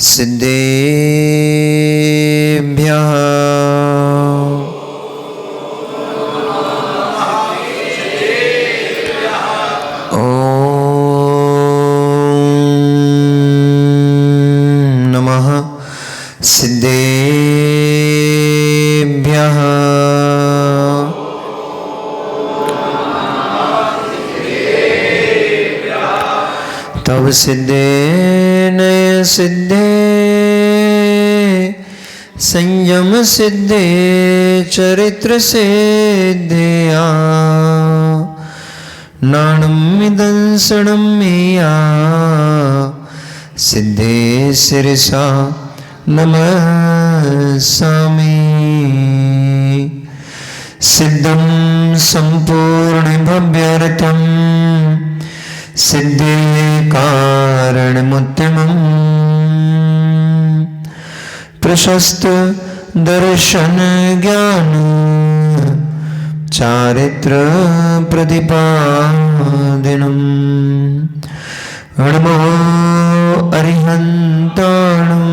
सिद्धेभ्यः सिद्धेभ्यः तव सिद्धे नय सिद्धे संयम सिद्धे चरित्र सिद्धया नाणमिदंसणं मेया सिद्धे शिरसा नमस्सामि सिद्धं संपूर्ण भव्यार्थं सिद्धे कारणमुत्तमं प्रशस्त दर्शन ज्ञान चारित्र प्रतिपादनम् नमो अरिहन्ताणम्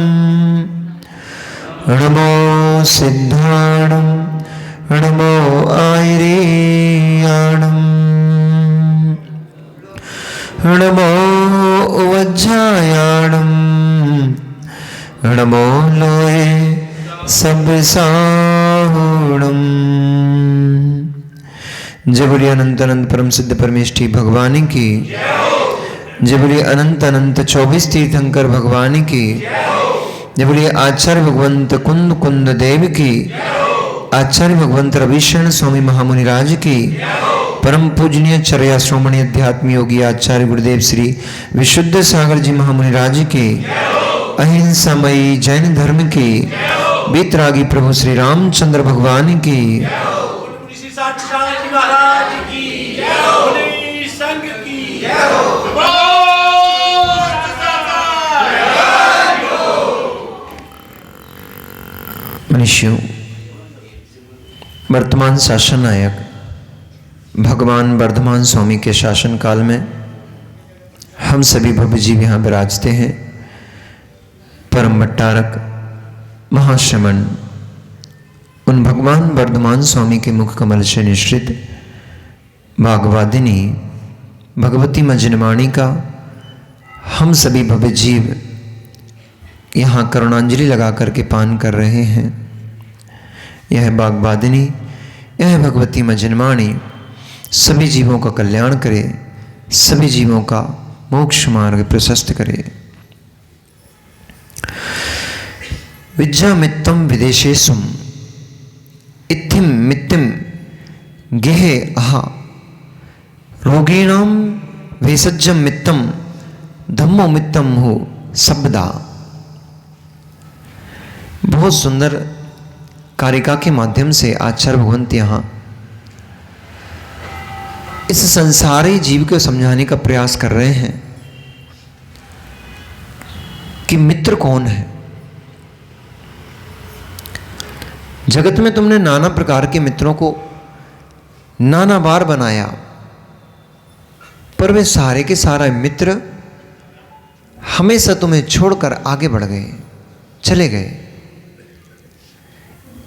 नमो सिद्धाणम् नमो आयर्याणम् नमो वज्रायाणम् नमो लोहे सबसाहुणम्। जय बोलिए अनंत अनंत परम सिद्ध परमेष्ठी भगवान की, जय बोलिए अनंत अनंत 24 तीर्थंकर भगवान की, जय बोलिए आचार्य भगवंत कुंद कुंद देव की, आचार्य भगवंत रविशरण स्वामी महामुनिराज की, परम पूजनीय चर्या श्रोमणी अध्यात्म योगी आचार्य गुरुदेव श्री विशुद्ध सागर जी महामुनिराज की, अहिंसामयी जैन धर्म की, बीतरागी प्रभु श्री रामचंद्र भगवान की, मनुष्यों, वर्तमान शासन नायक भगवान वर्धमान स्वामी के शासन काल में हम सभी भव्य जीव यहाँ विराजते हैं। परम भट्टारक महाश्रमण उन भगवान वर्धमान स्वामी के मुख कमल से निश्रित भागवादिनी भगवती मजनवाणी का हम सभी भव्य जीव यहाँ करुणांजलि लगा करके पान कर रहे हैं। यह बागवादिनी, यह भगवती मजनवाणी सभी जीवों का कल्याण करे, सभी जीवों का मोक्ष मार्ग प्रशस्त करे। विद्यामित्तम विदेशेषुम इत्थिम मित्तिम गेहे अहा रोगिणाम भेषजम मित्तम धम्मो मित्तम हो शब्दा। बहुत सुंदर कारिका के माध्यम से आचार्य भगवंत यहाँ इस संसारी जीव को समझाने का प्रयास कर रहे हैं कि मित्र कौन है। जगत में तुमने नाना प्रकार के मित्रों को नाना बार बनाया, पर वे सारे के सारे मित्र हमेशा तुम्हें छोड़कर आगे बढ़ गए, चले गए।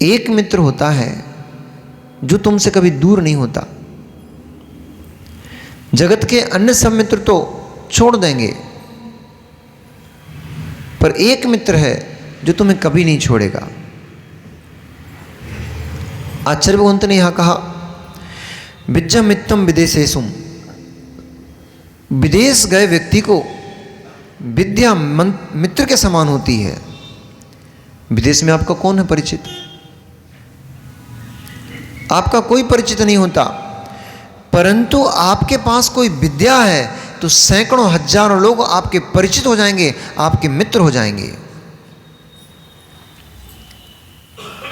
एक मित्र होता है जो तुमसे कभी दूर नहीं होता। जगत के अन्य सब मित्र तो छोड़ देंगे, पर एक मित्र है जो तुम्हें कभी नहीं छोड़ेगा। आचार्य भगवंत ने यहां कहा विद्यामित्तम विदेशेषुम। विदेश गए व्यक्ति को विद्या मित्र के समान होती है। विदेश में आपका कौन है परिचित? आपका कोई परिचित नहीं होता, परंतु आपके पास कोई विद्या है तो सैकड़ों हजारों लोग आपके परिचित हो जाएंगे, आपके मित्र हो जाएंगे।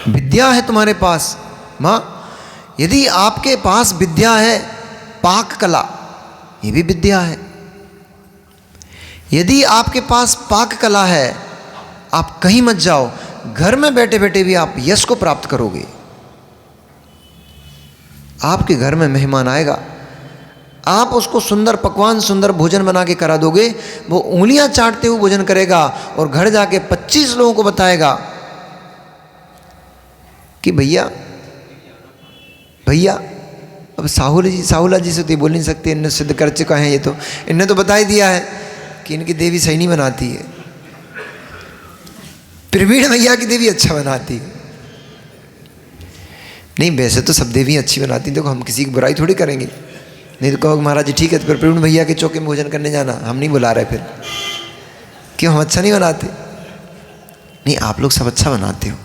विद्या है तुम्हारे पास मां, यदि आपके पास विद्या है, पाक कला ये भी विद्या है। यदि आपके पास पाक कला है, आप कहीं मत जाओ, घर में बैठे बैठे भी आप यश को प्राप्त करोगे। आपके घर में मेहमान आएगा, आप उसको सुंदर पकवान, सुंदर भोजन बना के करा दोगे, वो उंगलियां चाटते हुए भोजन करेगा और घर जाके 25 लोगों को बताएगा कि भैया भैया। अब साहुला जी से तो बोल नहीं सकते, इनने सिद्ध कर चुका है, ये तो इनने तो बता ही दिया है कि इनकी देवी सही नहीं बनाती है, प्रवीण भैया की देवी अच्छा बनाती है। नहीं, वैसे तो सब देवी अच्छी बनाती हैं, देखो हम किसी की बुराई थोड़ी करेंगे। नहीं तो कहोगे महाराज जी ठीक है, तो फिर प्रवीण भैया के चौके में भोजन करने जाना, हम नहीं बुला रहे, फिर क्यों, हम अच्छा नहीं बनाते? नहीं, आप लोग सब अच्छा बनाते हो।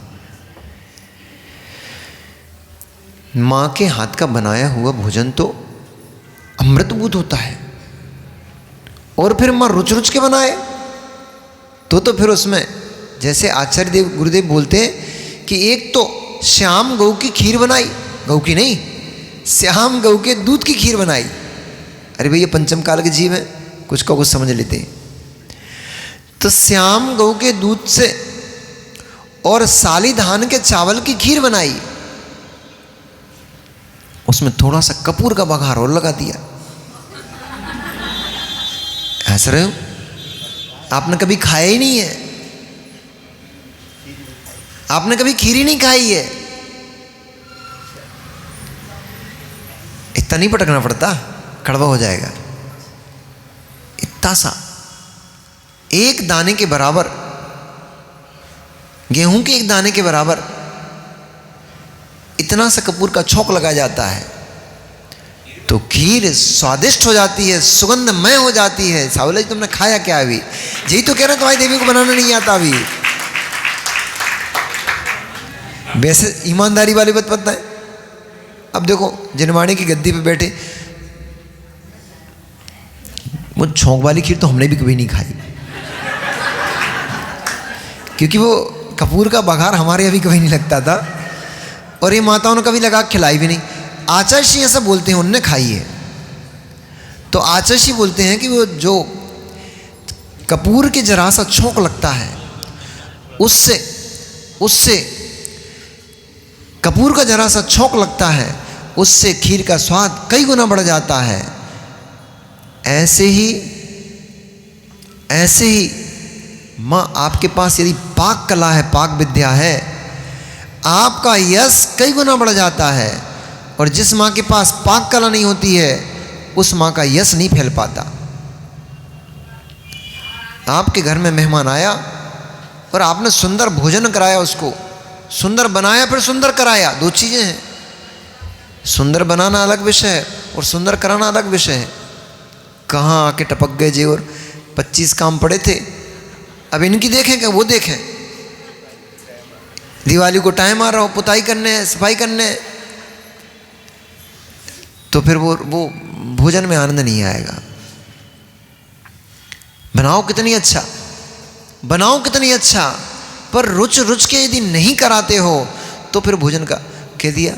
माँ के हाथ का बनाया हुआ भोजन तो अमृतभूत होता है, और फिर माँ रुच रुच के बनाए तो फिर उसमें जैसे आचार्य देव गुरुदेव बोलते हैं कि एक तो श्याम गऊ की खीर बनाई, गऊ की नहीं, श्याम गऊ के दूध की खीर बनाई। अरे भैया पंचम काल के जीव हैं, कुछ का कुछ समझ लेते हैं। तो श्याम गऊ के दूध से और साली धान के चावल की खीर बनाई, उसमें थोड़ा सा कपूर का बघार और लगा दिया। हंस रहे हो? आपने कभी खाया ही नहीं है, आपने कभी खीर ही नहीं खाई है। इतना नहीं पटकना पड़ता, कड़वा हो जाएगा। इतना सा एक दाने के बराबर, गेहूं के एक दाने के बराबर इतना सा कपूर का छौंक लगाया जाता है, तो खीर स्वादिष्ट हो जाती है, सुगंधमय हो जाती है। सावला जी तुमने खाया क्या अभी? यही तो कह रहे हैं तुम्हारी देवी को बनाना नहीं आता अभी। वैसे ईमानदारी वाली बात पता है। अब देखो जनवाणी की गद्दी पे बैठे, वो छौंक वाली खीर तो हमने भी कभी नहीं खाई, क्योंकि वो कपूर का बघार हमारे यहाँ भी कभी नहीं लगता था, और ये माताओं ने कभी लगा खिलाई भी नहीं। आचार्य श्री ऐसा बोलते हैं, उनने खाई है। तो आचार्य श्री बोलते हैं कि वो जो कपूर के जरा सा छौंक लगता है, उससे कपूर का जरा सा छौंक लगता है, उससे खीर का स्वाद कई गुना बढ़ जाता है। ऐसे ही माँ आपके पास यदि पाक कला है, पाक विद्या है, आपका यश कई गुना बढ़ जाता है। और जिस माँ के पास पाक कला नहीं होती है, उस माँ का यश नहीं फैल पाता। आपके घर में मेहमान आया और आपने सुंदर भोजन कराया, उसको सुंदर बनाया फिर सुंदर कराया, दो चीज़ें हैं। सुंदर बनाना अलग विषय है और सुंदर कराना अलग विषय है। कहाँ आके टपक गए जी, और 25 काम पड़े थे, अब इनकी देखें क्या वो देखें। दिवाली को टाइम आ रहा हो, पुताई करने, सफाई करने, तो फिर वो भोजन में आनंद नहीं आएगा। बनाओ कितनी अच्छा, बनाओ कितनी अच्छा, पर रुच रुच के यदि नहीं कराते हो तो फिर भोजन का कह दिया।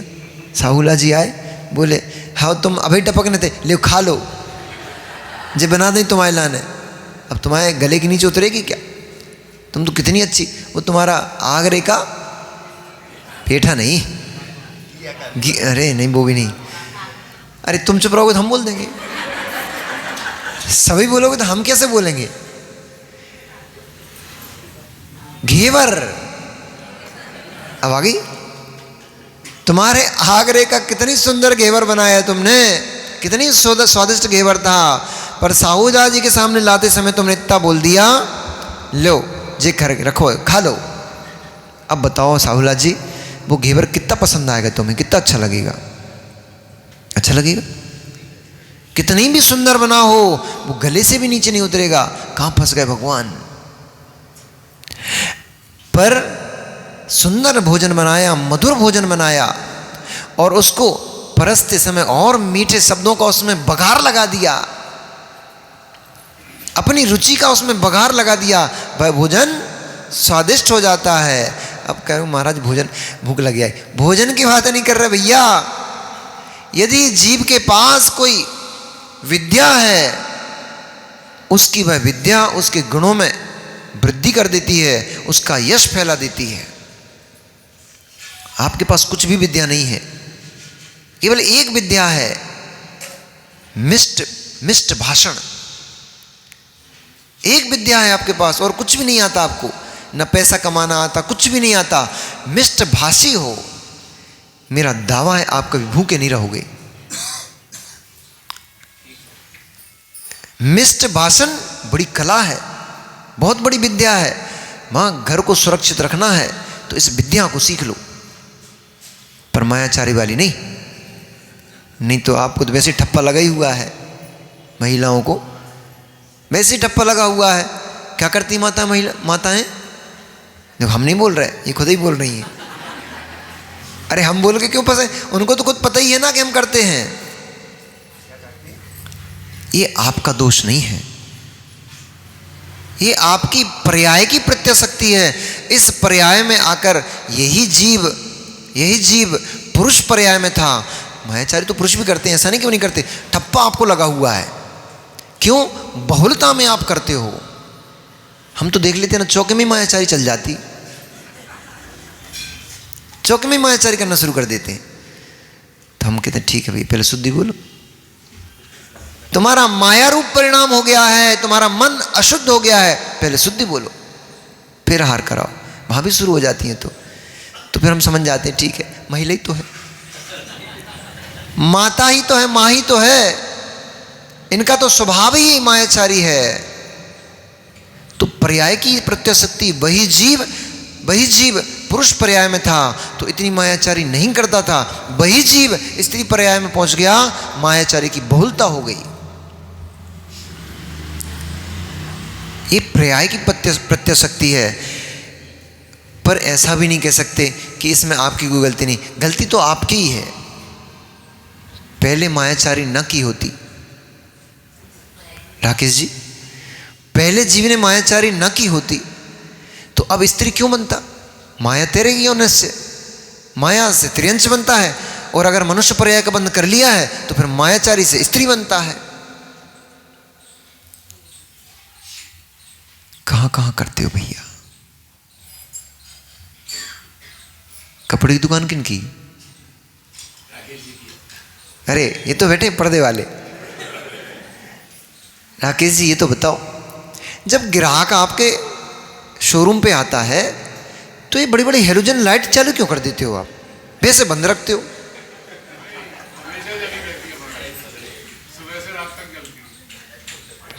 साहुला जी आए, बोले हाँ तुम अभी टपकने थे, ले खा लो, जे बना दें तुम्हारे लाने। अब तुम्हारे गले के नीचे उतरेगी क्या? तुम तो कितनी अच्छी, वो तुम्हारा आगरे का पेठा नहीं, अरे नहीं वो भी नहीं। अरे तुम चुप रहोगे तो हम बोल देंगे, सभी बोलोगे तो हम कैसे बोलेंगे? घेवर, अब आ गई। तुम्हारे आगरे का कितनी सुंदर घेवर बनाया है तुमने, कितनी स्वादिष्ट घेवर था, पर साहूजा जी के सामने लाते समय तुमने इतना बोल दिया, लो जे रखो खा लो। अब बताओ साहूला जी, वो घेवर कितना पसंद आएगा तुम्हें, कितना अच्छा लगेगा? अच्छा लगेगा। कितनी भी सुंदर बना हो, वो गले से भी नीचे नहीं उतरेगा। कहाँ फंस गए भगवान? पर सुंदर भोजन बनाया, मधुर भोजन बनाया, और उसको परसते समय और मीठे शब्दों का उसमें बघार लगा दिया, अपनी रुचि का उसमें बघार लगा दिया, वह भोजन स्वादिष्ट हो जाता है। अब कह रहा हूं महाराज भोजन, भूख लग गया है, भोजन की बात नहीं कर रहे भैया। यदि जीव के पास कोई विद्या है, उसकी वह विद्या उसके गुणों में वृद्धि कर देती है, उसका यश फैला देती है। आपके पास कुछ भी विद्या नहीं है, केवल एक विद्या है, मिष्ट भाषण, एक विद्या है आपके पास और कुछ भी नहीं आता आपको, न पैसा कमाना आता, कुछ भी नहीं आता, मिष्ट भाषी हो, मेरा दावा है आप कभी भूखे नहीं रहोगे। मिष्ट भाषण बड़ी कला है, बहुत बड़ी विद्या है। मां घर को सुरक्षित रखना है तो इस विद्या को सीख लो, पर मायाचारी वाली नहीं तो आपको तो वैसे ठप्पा लगा ही हुआ है, महिलाओं को वैसे ही ठप्पा लगा हुआ है। क्या करती माताएं, देखो हम नहीं बोल रहे, ये खुद ही बोल रही हैं। अरे हम बोल के क्यों फंसे, उनको तो खुद पता ही है ना कि हम करते हैं। ये आपका दोष नहीं है, ये आपकी पर्याय की प्रत्याशक्ति है। इस पर्याय में आकर यही जीव पुरुष पर्याय में था। मायाचारी तो पुरुष भी करते हैं, ऐसा नहीं क्यों नहीं करते, ठप्पा आपको लगा हुआ है। क्यों? बहुलता में आप करते हो। हम तो देख लेते हैं ना, चौके में मायाचारी चल जाती, चौके में मायाचारी करना शुरू कर देते हैं। तो हम कहते हैं ठीक है भाई, पहले शुद्धि बोलो, तुम्हारा माया रूप परिणाम हो गया है, तुम्हारा मन अशुद्ध हो गया है, पहले शुद्धि बोलो, फिर आहार कराओ। वहां भी शुरू हो जाती है तो फिर हम समझ जाते हैं ठीक है, महिला ही तो है, माता ही तो है, माँ ही तो है, इनका तो स्वभाव ही मायाचारी है। तो पर्याय की प्रत्याशक्ति, वही जीव पुरुष पर्याय में था तो इतनी मायाचारी नहीं करता था, वही जीव स्त्री पर्याय में पहुंच गया, मायाचारी की बहुलता हो गई। ये पर्याय की प्रत्याशक्ति है। पर ऐसा भी नहीं कह सकते कि इसमें आपकी कोई गलती नहीं, गलती तो आपकी ही है। पहले मायाचारी न की होती, राकेश जी, पहले जीव ने मायाचारी न की होती तो अब स्त्री क्यों बनता? माया तेरे योनि से, माया से त्रियंश बनता है, और अगर मनुष्य पर्याय का बंध कर लिया है तो फिर मायाचारी से स्त्री बनता है। कहां कहां करते हो भैया? कपड़े की दुकान किन की? अरे ये तो बैठे पर्दे वाले। राकेश जी ये तो बताओ, जब ग्राहक आपके शोरूम पे आता है तो ये बड़ी बड़ी हेलोजन लाइट चालू क्यों कर देते हो आप, वैसे बंद रखते हो?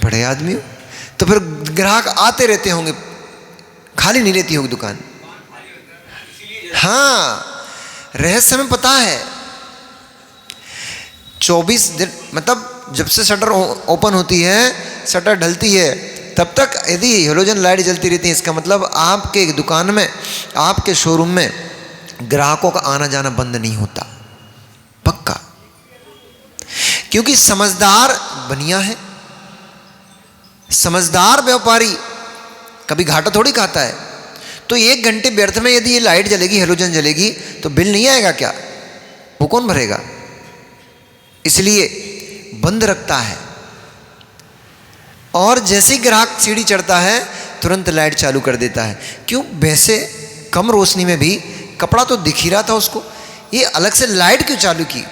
बड़े आदमी हो तो फिर ग्राहक आते रहते होंगे, खाली नहीं रहती होगी दुकान। हाँ, रहस्य में पता है, 24 दिन मतलब जब से शटर ओपन होती है, शटर ढलती है, तब तक यदि हेलोजन लाइट जलती रहती है, इसका मतलब आपके दुकान में, आपके शोरूम में ग्राहकों का आना जाना बंद नहीं होता, पक्का। क्योंकि समझदार बनिया है, समझदार व्यापारी कभी घाटा थोड़ी खाता है। तो 1 घंटे व्यर्थ में यदि ये लाइट जलेगी, हेलोजन जलेगी, तो बिल नहीं आएगा क्या? वो कौन भरेगा? इसलिए बंद रखता है। और जैसे ही ग्राहक सीढ़ी चढ़ता है तुरंत लाइट चालू कर देता है। क्यों? वैसे कम रोशनी में भी कपड़ा तो दिख ही रहा था उसको, ये अलग से लाइट क्यों चालू की?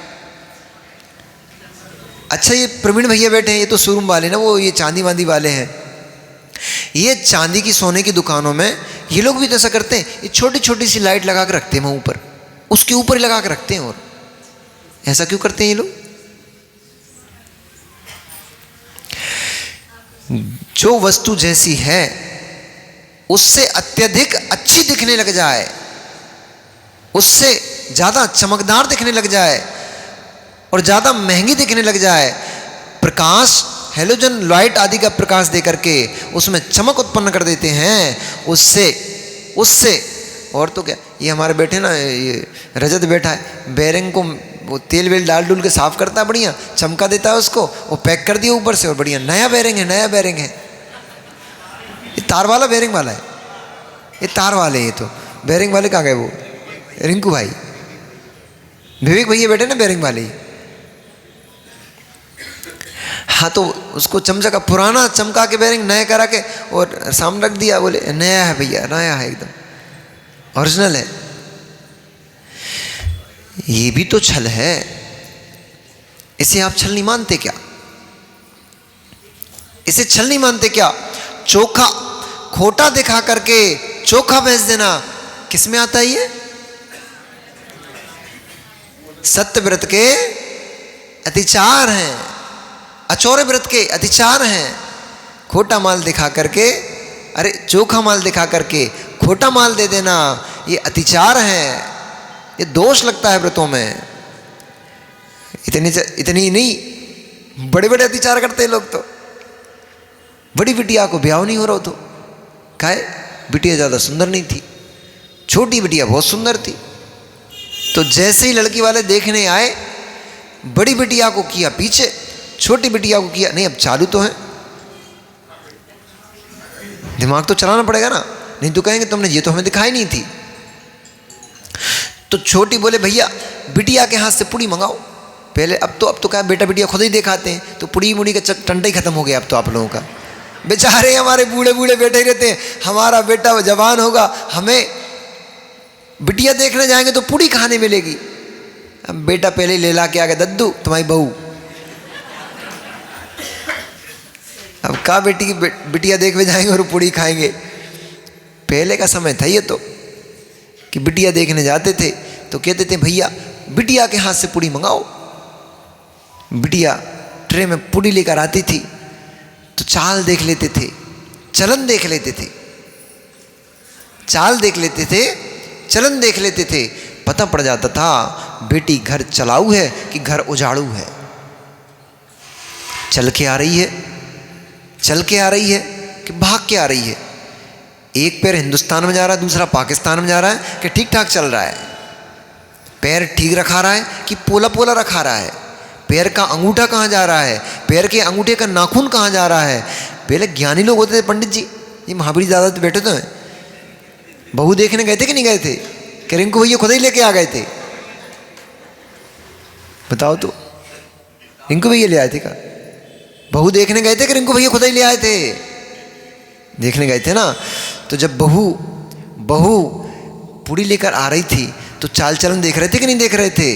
अच्छा, ये प्रवीण भैया बैठे हैं, ये तो शोरूम वाले ना, वो ये चांदी वांदी वाले हैं। ये चांदी की सोने की दुकानों में ये लोग भी तो ऐसा करते हैं, ये छोटी छोटी सी लाइट लगा कर रखते हैं वहाँ ऊपर, उसके ऊपर ही लगा कर रखते हैं। और ऐसा क्यों करते हैं ये लोग? जो वस्तु जैसी है उससे अत्यधिक अच्छी दिखने लग जाए, उससे ज़्यादा चमकदार दिखने लग जाए और ज़्यादा महंगी दिखने लग जाए, प्रकाश हेलोजन लाइट आदि का प्रकाश दे करके उसमें चमक उत्पन्न कर देते हैं। उससे और तो क्या, ये हमारे बैठे ना, ये रजत बैठा है, बेरिंग को वो तेल वेल डाल डूल के साफ करता है, बढ़िया चमका देता है उसको, वो पैक कर दिया ऊपर से, और बढ़िया नया बेरिंग है, नया बेरिंग है। ये तार वाला बेरिंग वाला है, ये तार वाले, ये तो बेरिंग वाले कहाँ गए? वो रिंकू भाई, विवेक भैया बैठे ना बेरिंग वाले। हाँ, तो उसको चमचा का पुराना चमका के बेरिंग नया करा के और सामने रख दिया, बोले नया है भैया, नया है, एकदम ओरिजिनल है। ये भी तो छल है, इसे आप छल नहीं मानते क्या? इसे छल नहीं मानते क्या? चोखा खोटा दिखा करके चोखा बेच देना किस में आता है ये? सत्य व्रत के अतिचार हैं, अचौरे व्रत के अतिचार हैं। खोटा माल दिखा करके, अरे चोखा माल दिखा करके खोटा माल दे देना, ये अतिचार है, ये दोष लगता है व्रतों में। इतनी नहीं, बड़े बड़े अतिचार करते हैं लोग। तो बड़ी बिटिया को ब्याह नहीं हो रहा, तो काहे? बिटिया ज़्यादा सुंदर नहीं थी, छोटी बिटिया बहुत सुंदर थी। तो जैसे ही लड़की वाले देखने आए, बड़ी बिटिया को किया पीछे, छोटी बिटिया को किया नहीं। अब चालू तो है, दिमाग तो चलाना पड़ेगा ना, नहीं तो कहेंगे तुमने ये तो हमें दिखाई नहीं थी। तो छोटी बोले भैया बिटिया के हाथ से पुड़ी मंगाओ पहले। अब तो क्या बेटा बिटिया खुद ही दिखाते हैं, तो पुड़ी मुड़ी का टंडा ही खत्म हो गया अब तो आप लोगों का। बेचारे हमारे बूढ़े बूढ़े बैठे ही रहते हैं, हमारा बेटा जवान होगा, हमें बिटिया देखने जाएंगे तो पुड़ी खाने मिलेगी। अब बेटा पहले ही ले ला के आ गया, दद्दू तुम्हारी बहू। अब का बेटी की बिटिया देखने जाएंगे और पुड़ी खाएंगे। पहले का समय था ये तो, कि बिटिया देखने जाते थे तो कहते थे भैया बिटिया के हाथ से पुड़ी मंगाओ। बिटिया ट्रे में पुड़ी लेकर आती थी तो चाल देख लेते थे, चलन देख लेते थे, चाल देख लेते थे, चलन देख लेते थे। पता पड़ जाता था बेटी घर चलाऊ है कि घर उजाड़ू है। चल के आ रही है, चल के आ रही है कि भाग के आ रही है। एक पैर हिंदुस्तान में जा रहा है, दूसरा पाकिस्तान में जा रहा है कि ठीक ठाक चल रहा है। पैर ठीक रखा रहा है कि पोला पोला रखा रहा है। पैर का अंगूठा कहाँ जा रहा है, पैर के अंगूठे का नाखून कहाँ जा रहा है। पहले ज्ञानी लोग होते थे पंडित जी, ये महावीर ज़्यादा तो बैठे तो हैं। बहू देखने गए थे कि नहीं गए थे? कि रिंकू भैया खुद ही लेके आ गए थे? बताओ तो, रिंकू भैया ले आए थे क्या? बहू देखने गए थे कि रिंकू भैया खुद ही ले आए थे? देखने गए थे ना। तो जब बहू पूड़ी लेकर आ रही थी तो चाल चलन देख रहे थे कि नहीं देख रहे थे?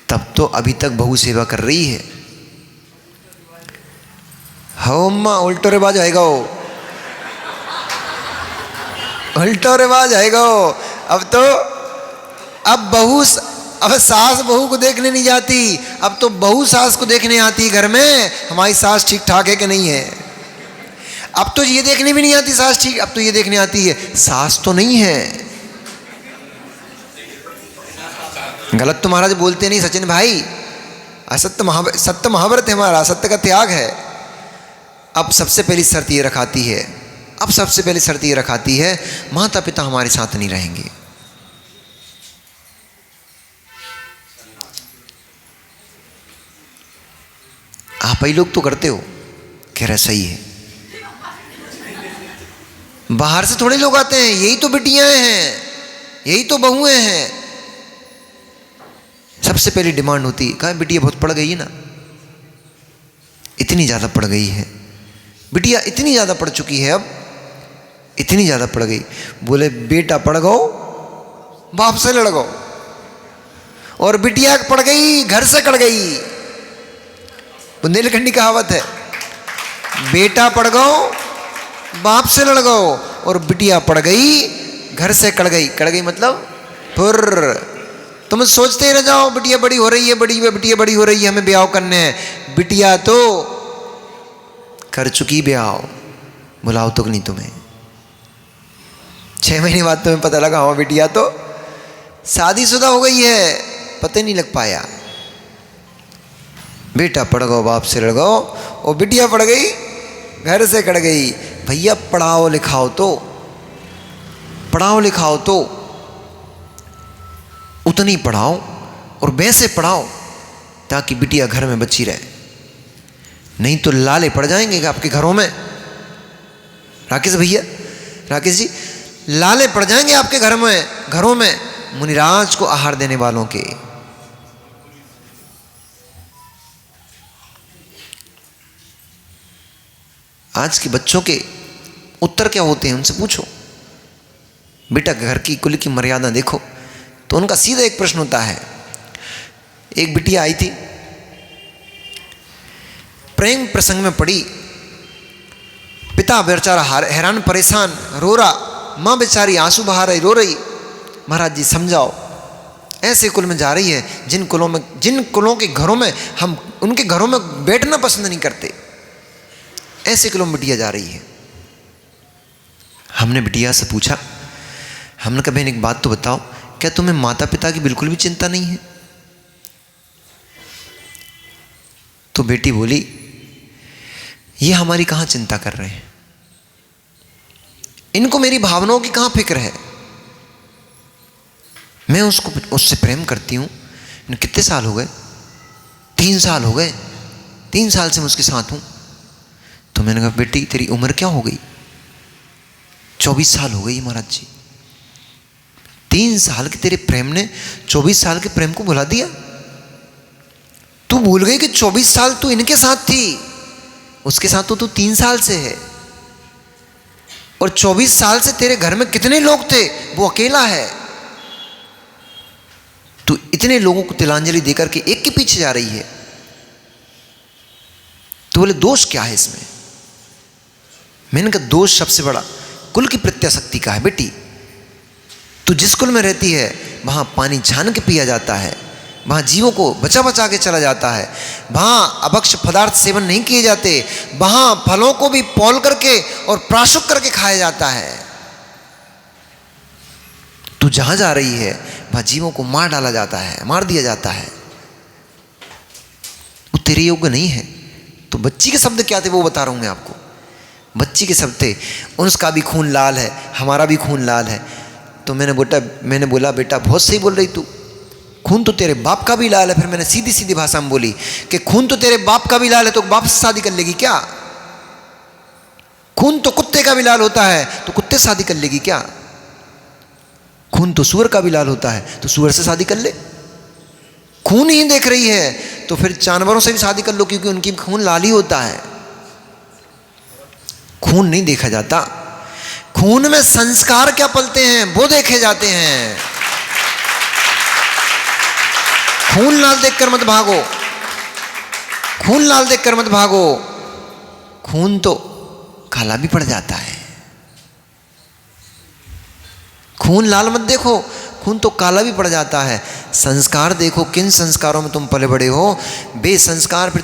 तब तो अभी तक बहू सेवा कर रही है। हो अम्मा उल्टो रिवाज आएगा, उल्टो रिवाज आएगा। अब सास बहू को देखने नहीं जाती, अब तो बहू सास को देखने आती घर में, हमारी सास ठीक ठाक है कि नहीं है। अब तो ये देखने भी नहीं आती सास ठीक, अब तो ये देखने आती है सास तो नहीं है। गलत तो महाराज बोलते नहीं सचिन भाई, असत्य सत्य महाव्रत है हमारा, सत्य का त्याग है। अब सबसे पहली शर्त ये रखाती है, अब सबसे पहली शर्त ये रखाती है माता पिता हमारे साथ नहीं रहेंगे। आप ही लोग तो करते हो, कह रहे सही है। बाहर से थोड़े लोग आते हैं, यही तो बिटियां हैं, यही तो बहुएं हैं। सबसे पहली डिमांड होती है, कहा बिटिया बहुत पड़ गई है ना, इतनी ज़्यादा पड़ गई है बिटिया, इतनी ज़्यादा पड़ चुकी है, अब इतनी ज़्यादा पड़ गई। बोले बेटा पड़ गो बाप से लड़ गो, और बिटिया पड़ गई घर से कड़ गई। बुंदेलखंडी कहावत है, बेटा पड़ गो बाप से लड़ गो और बिटिया पड़ गई घर से कड़ गई। कड़ गई मतलब फिर तुम सोचते ही रह जाओ बिटिया बड़ी हो रही है, बिटिया बड़ी हो रही है, हमें ब्याह करने हैं। बिटिया तो कर चुकी ब्याह, बुलाओ तो नहीं तुम्हें। 6 महीने बाद तुम्हें पता लगा हाँ बिटिया तो शादीशुदा हो गई है, पता नहीं लग पाया। बेटा पड़ गो बाप से लड़ गो और बिटिया पड़ गई घर से कड़ गई। भैया पढ़ाओ लिखाओ तो, पढ़ाओ लिखाओ तो उतनी पढ़ाओ और वैसे पढ़ाओ ताकि बिटिया घर में बची रहे, नहीं तो लाले पड़ जाएंगे आपके घरों में। राकेश भैया, राकेश जी, लाले पड़ जाएंगे आपके घरों में मुनिराज को आहार देने वालों के। आज के बच्चों के उत्तर क्या होते हैं उनसे पूछो, बेटा घर की कुल की मर्यादा देखो, तो उनका सीधा एक प्रश्न होता है। एक बिटिया आई थी, प्रेम प्रसंग में पड़ी। पिता बेचारा हैरान परेशान रो रहा, माँ बेचारी आंसू बहा रही रो रही। महाराज जी समझाओ, ऐसे कुल में जा रही है जिन कुलों के घरों में हम उनके घरों में बैठना पसंद नहीं करते, ऐसे कुलों में बिटिया जा रही है। हमने बिटिया से पूछा, हमने कहा बहन एक बात तो बताओ, क्या तुम्हें माता पिता की बिल्कुल भी चिंता नहीं है? तो बेटी बोली, ये हमारी कहाँ चिंता कर रहे हैं, इनको मेरी भावनाओं की कहाँ फिक्र है। मैं उससे प्रेम करती हूँ। कितने साल हो गए? 3 साल हो गए, 3 साल से मैं उसके साथ हूँ। तो मैंने कहा बेटी तेरी उम्र क्या हो गई? 24 साल हो गई महाराज जी। 3 साल के तेरे प्रेम ने 24 साल के प्रेम को भुला दिया। तू भूल गई कि 24 साल तू इनके साथ थी, उसके साथ तो तू 3 साल से है। और 24 साल से तेरे घर में कितने लोग थे, वो अकेला है। तू इतने लोगों को तिलांजलि देकर के एक के पीछे जा रही है। तो बोले दोष क्या है इसमें? मैंने कहा दोष सबसे बड़ा कुल की प्रत्याशक्ति का है। बेटी तू जिस कुल में रहती है वहां पानी छान के पिया जाता है, वहां जीवों को बचा बचा के चला जाता है, वहां अभक्ष पदार्थ सेवन नहीं किए जाते, वहां फलों को भी पौल करके और प्राशुक करके खाया जाता है। तू जहां जा रही है वहां जीवों को मार डाला जाता है, मार दिया जाता है। वो तेरे योग्य नहीं है। तो बच्ची के शब्द क्या थे वो बता रहा हूं मैं आपको। बच्ची के शब्द थे, उसका भी खून लाल है, हमारा भी खून लाल है। तो मैंने बोला बेटा बहुत सही बोल रही तू, खून तो तेरे बाप का भी लाल है। फिर मैंने सीधी सीधी भाषा में बोली कि खून तो तेरे बाप का भी लाल है, तो बाप से शादी कर लेगी क्या? खून तो कुत्ते का भी लाल होता है, तो कुत्ते से शादी कर लेगी क्या? खून तो सूअर का भी लाल होता है, तो सूअर से शादी कर ले। खून ही देख रही है तो फिर जानवरों से भी शादी कर लो, क्योंकि उनकी खून लाल ही होता है। खून नहीं देखा जाता, खून में संस्कार क्या पलते हैं वो देखे जाते हैं। खून लाल देखकर मत भागो, खून लाल देखकर मत भागो, खून तो काला भी पड़ जाता है। खून लाल मत देखो, खून तो काला भी पड़ जाता है। संस्कार देखो, किन संस्कारों में तुम पले बड़े हो। बे संस्कार फिर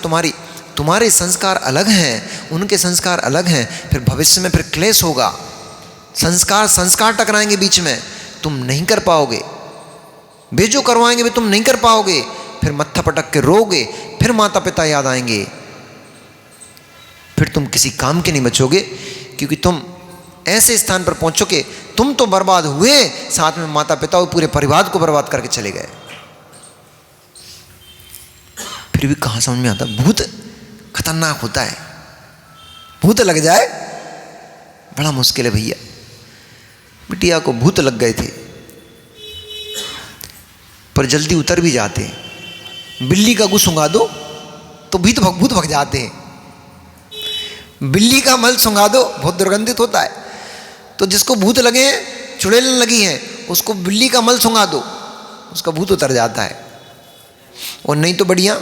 तुम्हारे संस्कार अलग हैं, उनके संस्कार अलग हैं। फिर भविष्य में फिर क्लेश होगा, संस्कार टकराएंगे बीच में, तुम नहीं कर पाओगे। वे जो करवाएंगे वे तुम नहीं कर पाओगे। फिर मत्था पटक के रोगे, फिर माता पिता याद आएंगे, फिर तुम किसी काम के नहीं बचोगे। क्योंकि तुम ऐसे स्थान पर पहुंचोगे, तुम तो बर्बाद हुए, साथ में माता पिता और पूरे परिवार को बर्बाद करके चले गए। फिर भी कहां समझ में आता, भूत खतरनाक होता है। भूत लग जाए बड़ा मुश्किल है भैया। बिटिया को भूत लग गए थे, पर जल्दी उतर भी जाते हैं। बिल्ली का गु सूंघा दो तो भूत भग जाते हैं। बिल्ली का मल सूंघा दो, बहुत दुर्गंधित होता है। तो जिसको भूत लगे हैं, चुड़ैल लगी है, उसको बिल्ली का मल सूंघा दो, उसका भूत उतर जाता है। और नहीं तो बढ़िया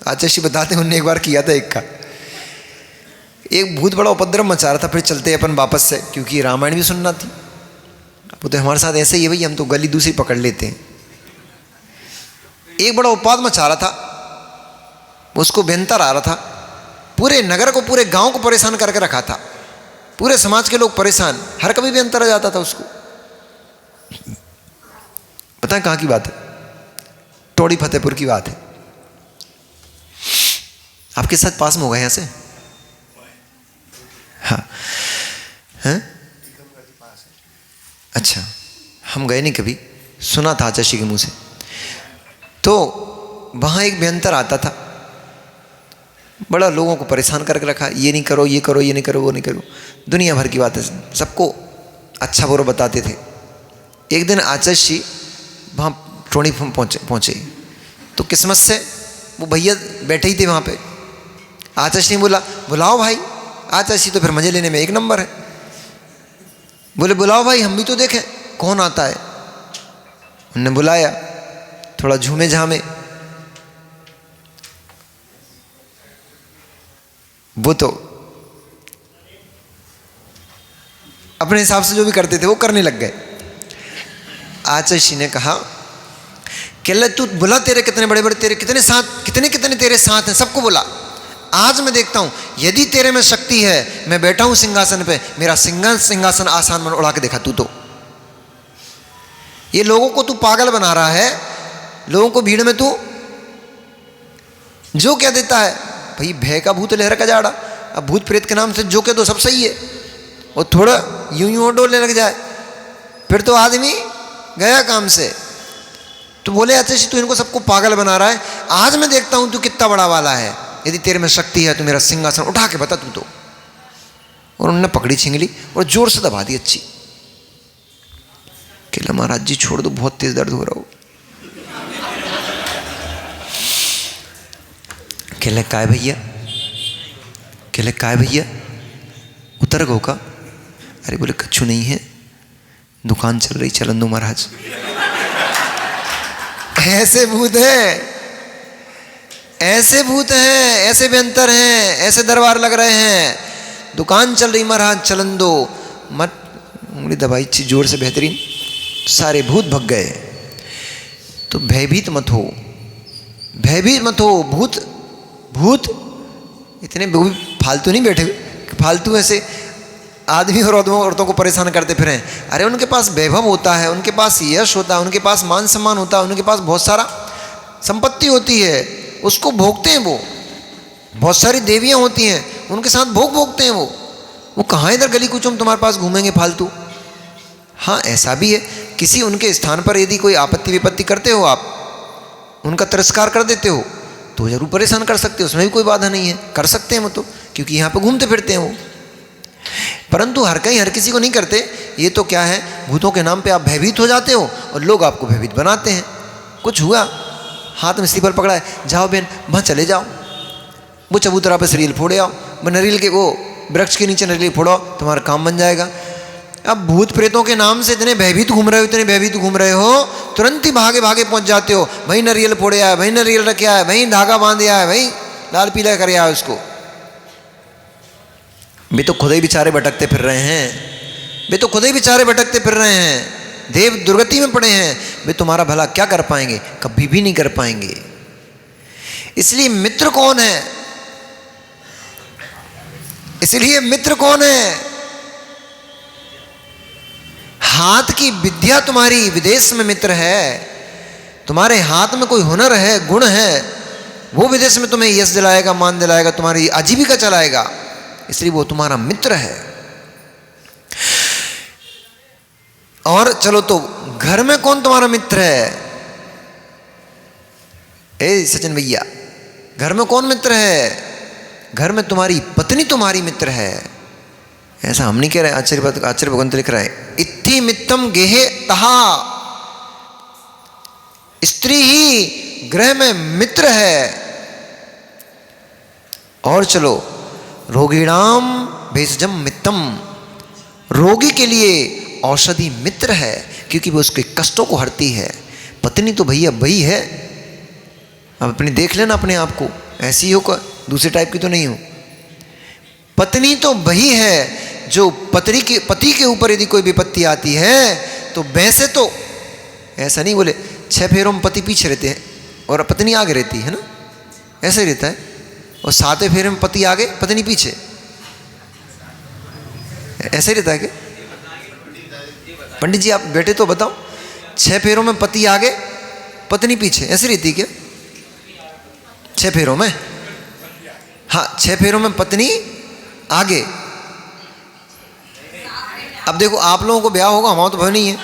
आचार्य बताते हैं, उन्होंने एक बार किया था एक भूत बड़ा उपद्रव मचा रहा था। फिर चलते अपन वापस से, क्योंकि रामायण भी सुनना थी। वो तो हमारे साथ ऐसे ही है भाई, हम तो गली दूसरी पकड़ लेते हैं। एक बड़ा उत्पाद मचा रहा था, उसको बेंतर आ रहा था, पूरे नगर को पूरे गांव को परेशान करके रखा था। पूरे समाज के लोग परेशान, हर कभी भी अंतर आ जाता था उसको। पता है कहाँ की बात है? टोड़ी फतेहपुर की बात है। आपके साथ पास में होगा यहाँ से? हाँ हैं? अच्छा, हम गए नहीं कभी, सुना था आचार्य के मुंह से। तो वहाँ एक बेंतर आता था, बड़ा लोगों को परेशान करके रखा, ये नहीं करो, ये करो, ये नहीं करो, वो नहीं करो, दुनिया भर की बातें सबको अच्छा बुरा बताते थे। एक दिन आचार्य वहाँ टोड़ी पहुँचे तो किस्मत से वो भैया बैठे ही थे वहाँ पे। आचार्य ने बोला बुलाओ भाई। आचार्य तो फिर मजे लेने में एक नंबर है, बोले बुलाओ भाई, हम भी तो देखें कौन आता है। उन्होंने बुलाया, थोड़ा झूमे झामे, वो तो अपने हिसाब से जो भी करते थे वो करने लग गए। आचार्य जी ने कहा कि तू बोला तेरे कितने बड़े बड़े, तेरे कितने साथ, कितने कितने तेरे साथ हैं, सबको बोला। आज मैं देखता हूं यदि तेरे में शक्ति है, मैं बैठा हूं सिंहासन पे, मेरा सिंहासन आसान में उड़ा के देखा तू तो। ये लोगों को तू पागल बना रहा है, लोगों को भीड़ में तू जो क्या देता है भाई, भय का भूत लहर का जाड़ा। अब भूत प्रेत के नाम से जो कह दो सब सही है, और थोड़ा यूं यूं डोलने लग जाए फिर तो आदमी गया काम से। तो बोले आचार्य जी तू इनको सबको पागल बना रहा है, आज मैं देखता हूं तू कितना बड़ा वाला है, यदि तेरे में शक्ति है तो मेरा सिंहासन उठा के बता तू तो। और उन्होंने पकड़ी छिंगली और जोर से दबा दी अच्छी। कहला महाराज जी छोड़ दो, बहुत तेज दर्द हो रहा हो। कहले काय भैया, कहले काय भैया उतर गो का? अरे बोले कच्छू नहीं है, दुकान चल रही, चलन दो महाराज। ऐसे भूत है, ऐसे भूत हैं, ऐसे व्यंतर हैं, ऐसे दरबार लग रहे हैं, दुकान चल रही महाराज चलन दो। मत उंगली दबाई अच्छी जोर से, बेहतरीन, सारे भूत भग गए। तो भयभीत मत हो, भयभीत मत हो। भूत भूत इतने फालतू नहीं बैठे, फालतू ऐसे आदमी और औरतों को परेशान करते फिरें। अरे उनके पास वैभव होता है, उनके पास यश होता है, उनके पास मान सम्मान होता है, उनके पास बहुत सारा संपत्ति होती है, उसको भोगते हैं। वो बहुत सारी देवियां होती हैं, उनके साथ भोगते हैं। वो कहाँ इधर गली कुचुम तुम्हारे पास घूमेंगे फालतू। हाँ ऐसा भी है, किसी उनके स्थान पर यदि कोई आपत्ति विपत्ति करते हो, आप उनका तिरस्कार कर देते हो, तो जरूर परेशान कर सकते हो, उसमें भी कोई बाधा नहीं है, कर सकते हैं वो तो, क्योंकि यहाँ पे घूमते फिरते हैं वो। परंतु हर कहीं हर किसी को नहीं करते। ये तो क्या है, भूतों के नाम पे आप भयभीत हो जाते हो और लोग आपको भयभीत बनाते हैं। कुछ हुआ, हाथ में स्लीपर पकड़ा है, जाओ बहन वहाँ चले जाओ, वो चबूतरा पे नरील फोड़े आओ, वो नरील के वो वृक्ष के नीचे नरील फोड़ो, तुम्हारा काम बन जाएगा। अब भूत प्रेतों के नाम से इतने भयभीत घूम रहे हो, इतने भयभीत घूम रहे हो, तुरंत ही भागे भागे पहुंच जाते हो, वहीं नरियल फोड़े आया, वहीं नरियल रखे आया, वहीं धागा बांधे आया, वहीं लाल पीला करे आया उसको। वे तो खुद ही बेचारे भटकते फिर रहे हैं, वे तो खुद ही बेचारे भटकते फिर रहे हैं, देव दुर्गति में पड़े हैं। वे तुम्हारा भला क्या कर पाएंगे, कभी भी नहीं कर पाएंगे। इसलिए मित्र कौन है, इसलिए मित्र कौन है? हाथ की विद्या तुम्हारी विदेश में मित्र है, तुम्हारे हाथ में कोई हुनर है, गुण है, वो विदेश में तुम्हें यश दिलाएगा, मान दिलाएगा, तुम्हारी आजीविका चलाएगा, इसलिए वो तुम्हारा मित्र है। और चलो तो घर में कौन तुम्हारा मित्र है? ए सचिन भैया, घर में कौन मित्र है? घर में तुम्हारी पत्नी तुम्हारी मित्र है। ऐसा हम नहीं कह रहे, आचार्य भगवंत लिख रहा है, इत्थि मित्तम गेहे तहा, स्त्री ही गृह में मित्र है। और चलो रोगीणाम भेषजम मित्तम, रोगी के लिए औषधि मित्र है, क्योंकि वो उसके कष्टों को हरती है। पत्नी तो भैया वही है, अब अपनी देख लेना अपने आप को, ऐसी हो का दूसरे टाइप की तो नहीं हो। पत्नी तो वही है जो पति के ऊपर यदि कोई विपत्ति आती है तो वैसे तो ऐसा नहीं बोले 6 फेरों में पति पीछे रहते हैं और पत्नी आगे रहती है ना, ऐसा ही रहता है। और 7वें फेरे में पति आगे पत्नी पीछे, ऐसा ही रहता है क्या? पंडित जी आप बैठे तो बताओ, 6 फेरों में पति आगे पत्नी पीछे, ऐसी रहती क्या? 6 फेरों में, हाँ 6 फेरों में पत्नी आगे। अब देखो आप लोगों को ब्याह होगा, हमारा तो भय नहीं है,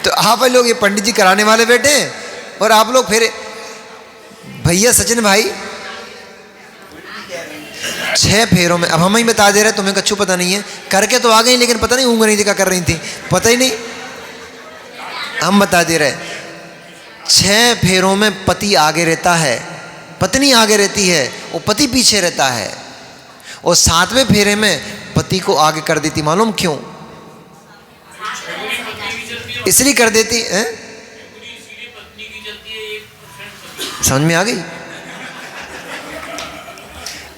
तो आप लोग ये पंडित जी कराने वाले बैठे हैं और आप लोग फिर भैया सचिन भाई 6 फेरों में, अब हम ही बता दे रहे, तुम्हें कच्छू पता नहीं है, करके तो आ गई लेकिन पता नहीं उंगली नहीं क्या कर रही थी, पता ही नहीं, हम बता दे रहे। 6 फेरों में पति आगे रहता है, पत्नी आगे रहती है, वो पति पीछे रहता है। और 7वें फेरे में पति को आगे कर देती, मालूम क्यों? इसलिए कर देती है, समझ में आ गई?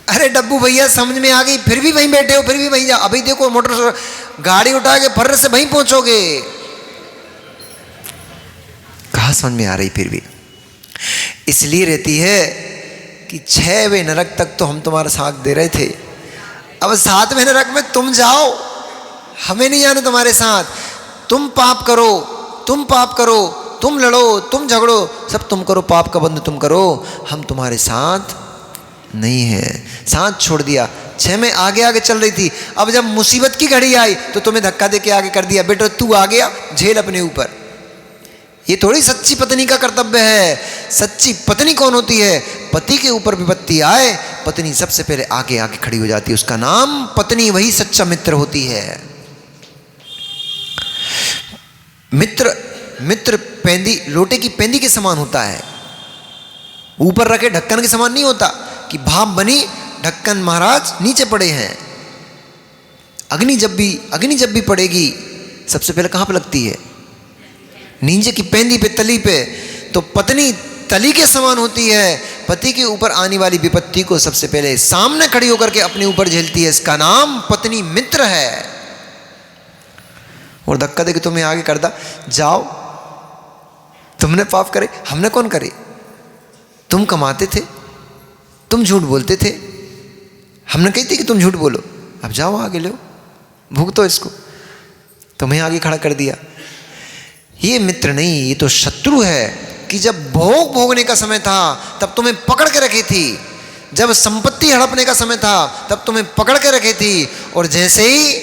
अरे डब्बू भैया समझ में आ गई, फिर भी वहीं बैठे हो, फिर भी वहीं जाओ। अभी देखो मोटर गाड़ी उठा के फर्र से वहीं पहुंचोगे। कहाँ समझ में आ रही फिर भी? इसलिए रहती है कि 6वें नरक तक तो हम तुम्हारा साथ दे रहे थे, अब 7वें नरक में तुम जाओ, हमें नहीं जाना तुम्हारे साथ। तुम पाप करो, तुम पाप करो, तुम लड़ो, तुम झगड़ो, सब तुम करो, पाप का बंध तुम करो, हम तुम्हारे साथ नहीं है। साथ छोड़ दिया। 6 में आगे आगे चल रही थी, अब जब मुसीबत की घड़ी आई तो तुम्हें धक्का दे के आगे कर दिया, बेटा तू आ गया, झेल अपने ऊपर। ये थोड़ी सच्ची पत्नी का कर्तव्य है। सच्ची पत्नी कौन होती है? पति के ऊपर विपत्ति आए, पत्नी सबसे पहले आगे आगे खड़ी हो जाती है। उसका नाम पत्नी, वही सच्चा मित्र होती है। मित्र पेंदी, लोटे की पेंदी के समान होता है, ऊपर रखे ढक्कन के समान नहीं होता कि भाप बनी, ढक्कन महाराज नीचे पड़े हैं। अग्नि जब भी पड़ेगी सबसे पहले कहां पे लगती है? नीचे की पेंदी पे, तली पे। तो पत्नी तली के समान होती है, पति के ऊपर आने वाली विपत्ति को सबसे पहले सामने खड़ी होकर के अपने ऊपर झेलती है। इसका नाम पत्नी मित्र है। और धक्का देके तुम्हें आगे कर दा, जाओ, तुमने पाप करे, हमने कौन करे? तुम कमाते थे, तुम झूठ बोलते थे, हमने कही थी कि तुम झूठ बोलो, अब जाओ आगे लो, भुगतो इसको, तुम्हें आगे खड़ा कर दिया। ये मित्र नहीं, ये तो शत्रु है कि जब भोगने का समय था तब तुम्हें पकड़ के रखी थी, जब संपत्ति हड़पने का समय था तब तुम्हें पकड़ के रखी थी, और जैसे ही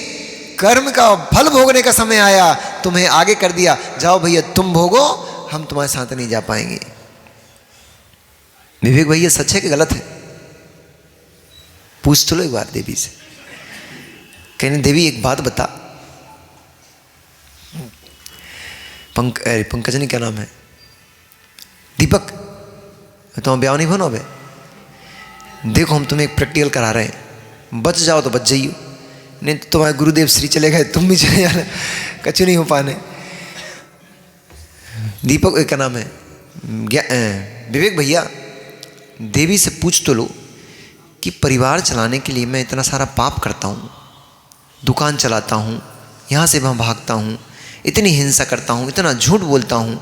कर्म का फल भोगने का समय आया तुम्हें आगे कर दिया, जाओ भैया तुम भोगो, हम तुम्हारे साथ नहीं जा पाएंगे। विवेक भैया सच है कि गलत है? पूछ तो लो एक बार देवी से। कहने देवी एक बात बता, पंकज ने क्या नाम है, दीपक, तुम ब्याह नहीं बनो बे, देखो हम तुम्हें एक प्रैक्टिकल करा रहे हैं, बच जाओ तो बच जाइयो, नहीं तो तुम्हारे गुरुदेव श्री चले गए, तुम भी चले जाना, कच्चे नहीं हो पाने। दीपक क्या नाम है, विवेक भैया, देवी से पूछ तो लो कि परिवार चलाने के लिए मैं इतना सारा पाप करता हूँ, दुकान चलाता हूँ, यहाँ से वहाँ भागता हूँ, इतनी हिंसा करता हूँ, इतना झूठ बोलता हूँ,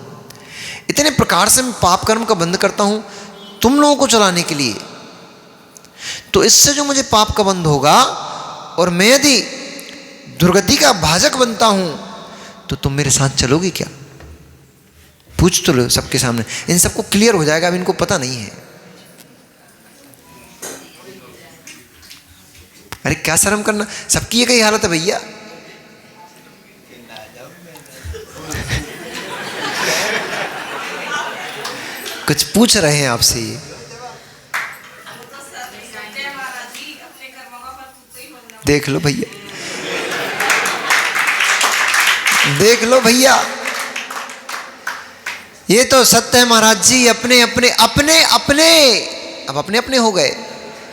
इतने प्रकार से मैं पाप कर्म का बंध करता हूँ तुम लोगों को चलाने के लिए, तो इससे जो मुझे पाप का बंध होगा और मैं यदि दुर्गति का भाजक बनता हूँ तो तुम मेरे साथ चलोगे क्या? पूछ तो लो सबके सामने, इन सबको क्लियर हो जाएगा, अब इनको पता नहीं है। अरे क्या शर्म करना, सबकी ये कई हालत है भैया। कुछ पूछ रहे हैं आपसे ये, देख लो भैया, देख लो भैया, ये तो सत्य है महाराज जी। अपने अपने अपने अपने अब अपने अपने हो गए।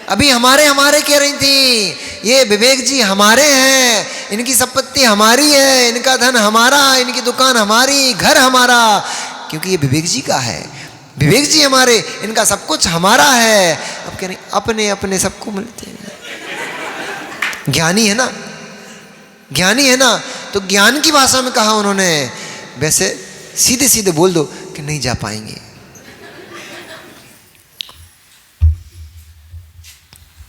अभी हमारे हमारे कह रही थी, ये विवेक जी हमारे हैं, इनकी संपत्ति हमारी है, इनका धन हमारा, इनकी दुकान हमारी, घर हमारा, क्योंकि ये विवेक जी का है, विवेक जी हमारे, इनका सब कुछ हमारा है। अब कह रही अपने अपने सबको मिलते हैं। ज्ञानी है ना, ज्ञानी है ना, तो ज्ञान की भाषा में कहा उन्होंने, वैसे सीधे सीधे बोल दो कि नहीं जा पाएंगे।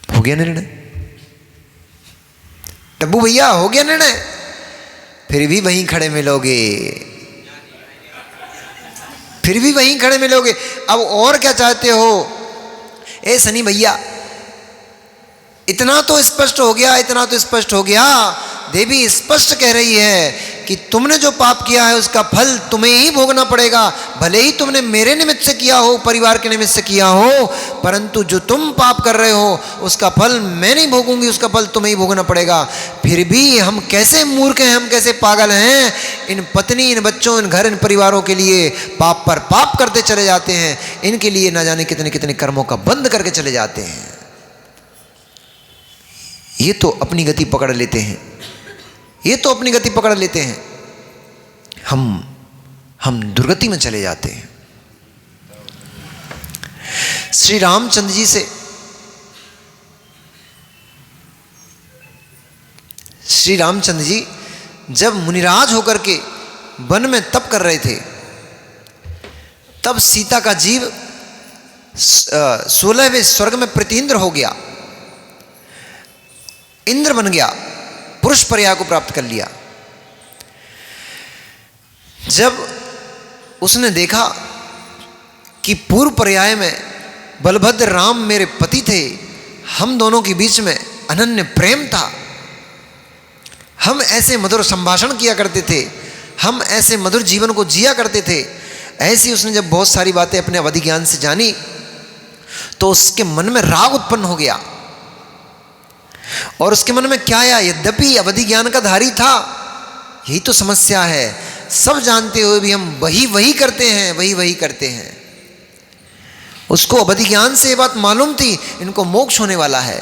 हो गया निर्णय, टब्बू भैया हो गया निर्णय, फिर भी वहीं खड़े मिलोगे, फिर भी वहीं खड़े मिलोगे। अब और क्या चाहते हो? ए सनी भैया, इतना तो स्पष्ट हो गया, इतना तो स्पष्ट हो गया, देवी स्पष्ट कह रही है कि तुमने जो पाप किया है उसका फल तुम्हें ही भोगना पड़ेगा, भले ही तुमने मेरे निमित्त से किया हो, परिवार के निमित्त से किया हो, परंतु जो तुम पाप कर रहे हो उसका फल मैं नहीं भोगूंगी, उसका फल तुम्हें ही भोगना पड़ेगा। फिर भी हम कैसे मूर्ख हैं, हम कैसे पागल हैं, इन पत्नी, इन बच्चों, इन घर, इन परिवारों के लिए पाप पर पाप करते चले जाते हैं, इनके लिए ना जाने कितने कितने कर्मों का बंद करके चले जाते हैं। ये तो अपनी गति पकड़ लेते हैं, ये तो अपनी गति पकड़ लेते हैं, हम दुर्गति में चले जाते हैं। श्री रामचंद्र जी से श्री रामचंद्र जी जब मुनिराज होकर के वन में तप कर रहे थे, तब सीता का जीव 16वें स्वर्ग में प्रतिइंद्र हो गया, इंद्र बन गया, पुरुष पर्याय को प्राप्त कर लिया। जब उसने देखा कि पूर्व पर्याय में बलभद्र राम मेरे पति थे, हम दोनों के बीच में अनन्य प्रेम था, हम ऐसे मधुर संभाषण किया करते थे, हम ऐसे मधुर जीवन को जिया करते थे, ऐसी उसने जब बहुत सारी बातें अपने अवधि ज्ञान से जानी तो उसके मन में राग उत्पन्न हो गया। और उसके मन में क्या आया, यद्यपि अवधि ज्ञान का धारी था, यही तो समस्या है, सब जानते हुए भी हम वही करते हैं, वही करते हैं। उसको अवधि ज्ञान से ये बात मालूम थी, इनको मोक्ष होने वाला है।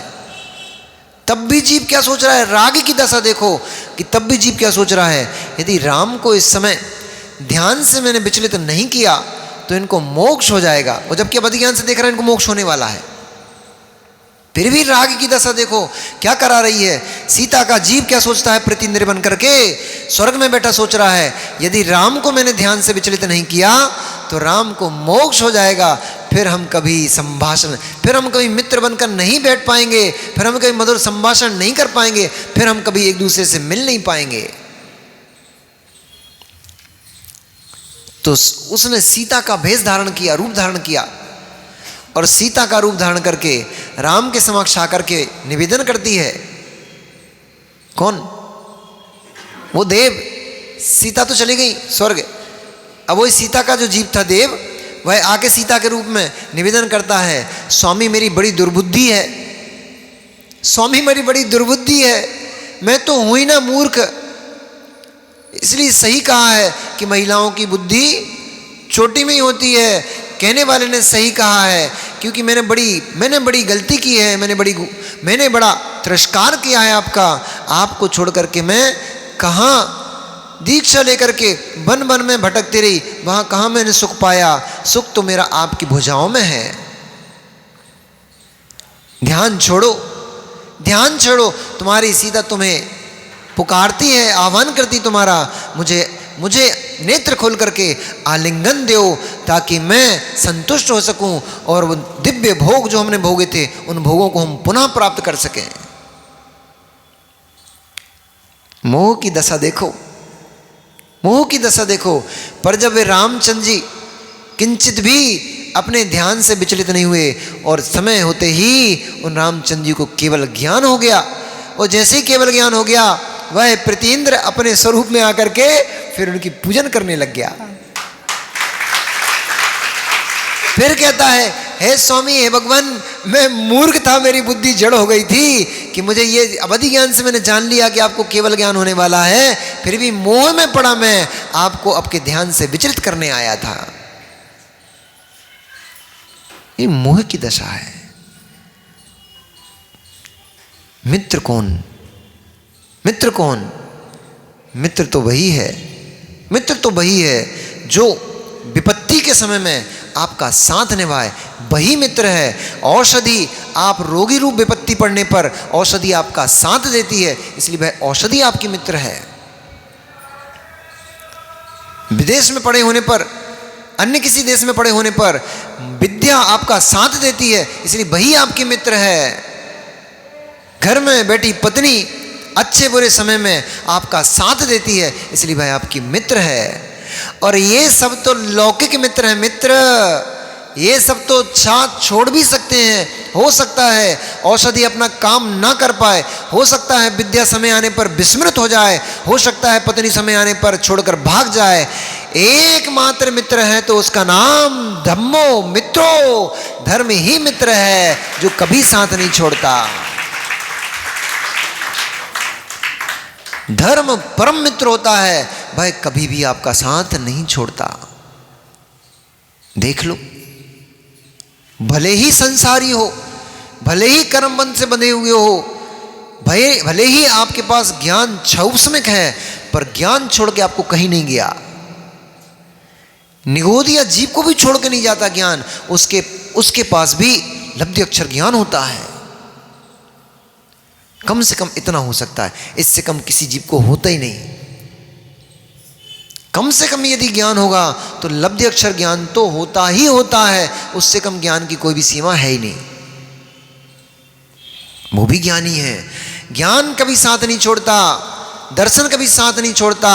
तब भी जीव क्या सोच रहा है, राग की दशा देखो कि तब भी जीव क्या सोच रहा है, यदि राम को इस समय ध्यान से मैंने विचलित नहीं किया तो इनको मोक्ष हो जाएगा। और जबकि अवधि ज्ञान से देख रहा है इनको मोक्ष होने वाला है, फिर भी राग की दशा देखो क्या करा रही है। सीता का जीव क्या सोचता है, प्रतिइंद्र बन करके स्वर्ग में बैठा सोच रहा है, यदि राम को मैंने ध्यान से विचलित नहीं किया तो राम को मोक्ष हो जाएगा, फिर हम कभी संभाषण, फिर हम कभी मित्र बनकर नहीं बैठ पाएंगे, फिर हम कभी मधुर संभाषण नहीं कर पाएंगे, फिर हम कभी एक दूसरे से मिल नहीं पाएंगे। तो उसने सीता का भेष धारण किया, रूप धारण किया, और सीता का रूप धारण करके राम के समक्ष आकर के निवेदन करती है। कौन? वो देव। सीता तो चली गई स्वर्ग, अब वही सीता का जो जीव था देव, वह आके सीता के रूप में निवेदन करता है, स्वामी मेरी बड़ी दुर्बुद्धि है, स्वामी मेरी बड़ी दुर्बुद्धि है, मैं तो हुई ना मूर्ख, इसलिए सही कहा है कि महिलाओं की बुद्धि चोटी में ही होती है। कहने वाले ने सही कहा है, क्योंकि मैंने बड़ी गलती की है, मैंने बड़ा तिरस्कार किया है आपका। आपको छोड़ करके मैं कहाँ दीक्षा लेकर के वन वन में भटकती रही, वहाँ कहाँ मैंने सुख पाया, सुख तो मेरा आपकी भुजाओं में है। ध्यान छोड़ो, ध्यान छोड़ो, तुम्हारी सीता तुम्हें पुकारती है, आह्वान करती तुम्हारा, मुझे नेत्र खोल करके आलिंगन दो ताकि मैं संतुष्ट हो सकूं और वो दिव्य भोग जो हमने भोगे थे उन भोगों को हम पुनः प्राप्त कर सकें। मोह की दशा देखो, मोह की दशा देखो। पर जब वे रामचंद्र जी किंचित भी अपने ध्यान से विचलित नहीं हुए और समय होते ही उन रामचंद्र जी को केवल ज्ञान हो गया, और जैसे ही केवल ज्ञान हो गया वह प्रतिइंद्र अपने स्वरूप में आकर के फिर उनकी पूजन करने लग गया। फिर कहता है, हे स्वामी, हे भगवान, मैं मूर्ख था, मेरी बुद्धि जड़ हो गई थी कि मुझे ये अवधि ज्ञान से मैंने जान लिया कि आपको केवल ज्ञान होने वाला है, फिर भी मोह में पड़ा मैं आपको आपके ध्यान से विचलित करने आया था। ये मोह की दशा है। मित्र कौन? मित्र कौन? मित्र तो वही है, मित्र तो वही है जो विपत्ति के समय में आपका साथ निभाए, वही मित्र है। औषधि, आप रोगी रूप विपत्ति पड़ने पर औषधि आपका साथ देती है, इसलिए वह औषधि आपकी मित्र है। विदेश में पड़े होने पर, अन्य किसी देश में पड़े होने पर विद्या आपका साथ देती है, इसलिए वही आपकी मित्र है। घर में बैठी पत्नी अच्छे बुरे समय में आपका साथ देती है, इसलिए वह आपकी मित्र है। और ये सब तो लौकिक मित्र हैं। मित्र ये सब तो साथ छोड़ भी सकते हैं, हो सकता है औषधि अपना काम ना कर पाए, हो सकता है विद्या समय आने पर विस्मृत हो जाए, हो सकता है पत्नी समय आने पर छोड़कर भाग जाए। एकमात्र मित्र है तो उसका नाम धम्मो मित्रो, धर्म ही मित्र है जो कभी साथ नहीं छोड़ता। धर्म परम मित्र होता है, वह कभी भी आपका साथ नहीं छोड़ता। देख लो, भले ही संसारी हो, भले ही कर्मबंध से बंधे हुए हो, भले ही आपके पास ज्ञान क्षौष्मिक है, पर ज्ञान छोड़ के आपको कहीं नहीं गया। निगोदिया जीव को भी छोड़ के नहीं जाता ज्ञान, उसके पास भी लब्धि अक्षर ज्ञान होता है। कम से कम इतना हो सकता है, इससे कम किसी जीव को होता ही नहीं। कम से कम यदि ज्ञान होगा तो लब्धि अक्षर ज्ञान तो होता ही होता है, उससे कम ज्ञान की कोई भी सीमा है ही नहीं। वो भी ज्ञानी है। ज्ञान कभी साथ नहीं छोड़ता, दर्शन कभी साथ नहीं छोड़ता,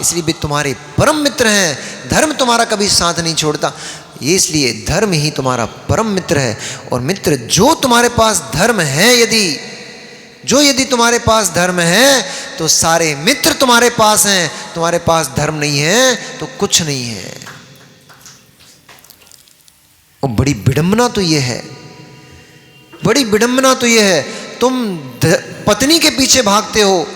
इसलिए भी तुम्हारे परम मित्र हैं। धर्म तुम्हारा कभी साथ नहीं छोड़ता, ये इसलिए धर्म ही तुम्हारा परम मित्र है। और मित्र जो तुम्हारे पास धर्म है, यदि तुम्हारे पास धर्म है तो सारे मित्र तुम्हारे पास हैं। तुम्हारे पास धर्म नहीं है तो कुछ नहीं है। और बड़ी विडंबना तो यह है, बड़ी विडंबना तो यह है, तुम पत्नी के पीछे भागते हो,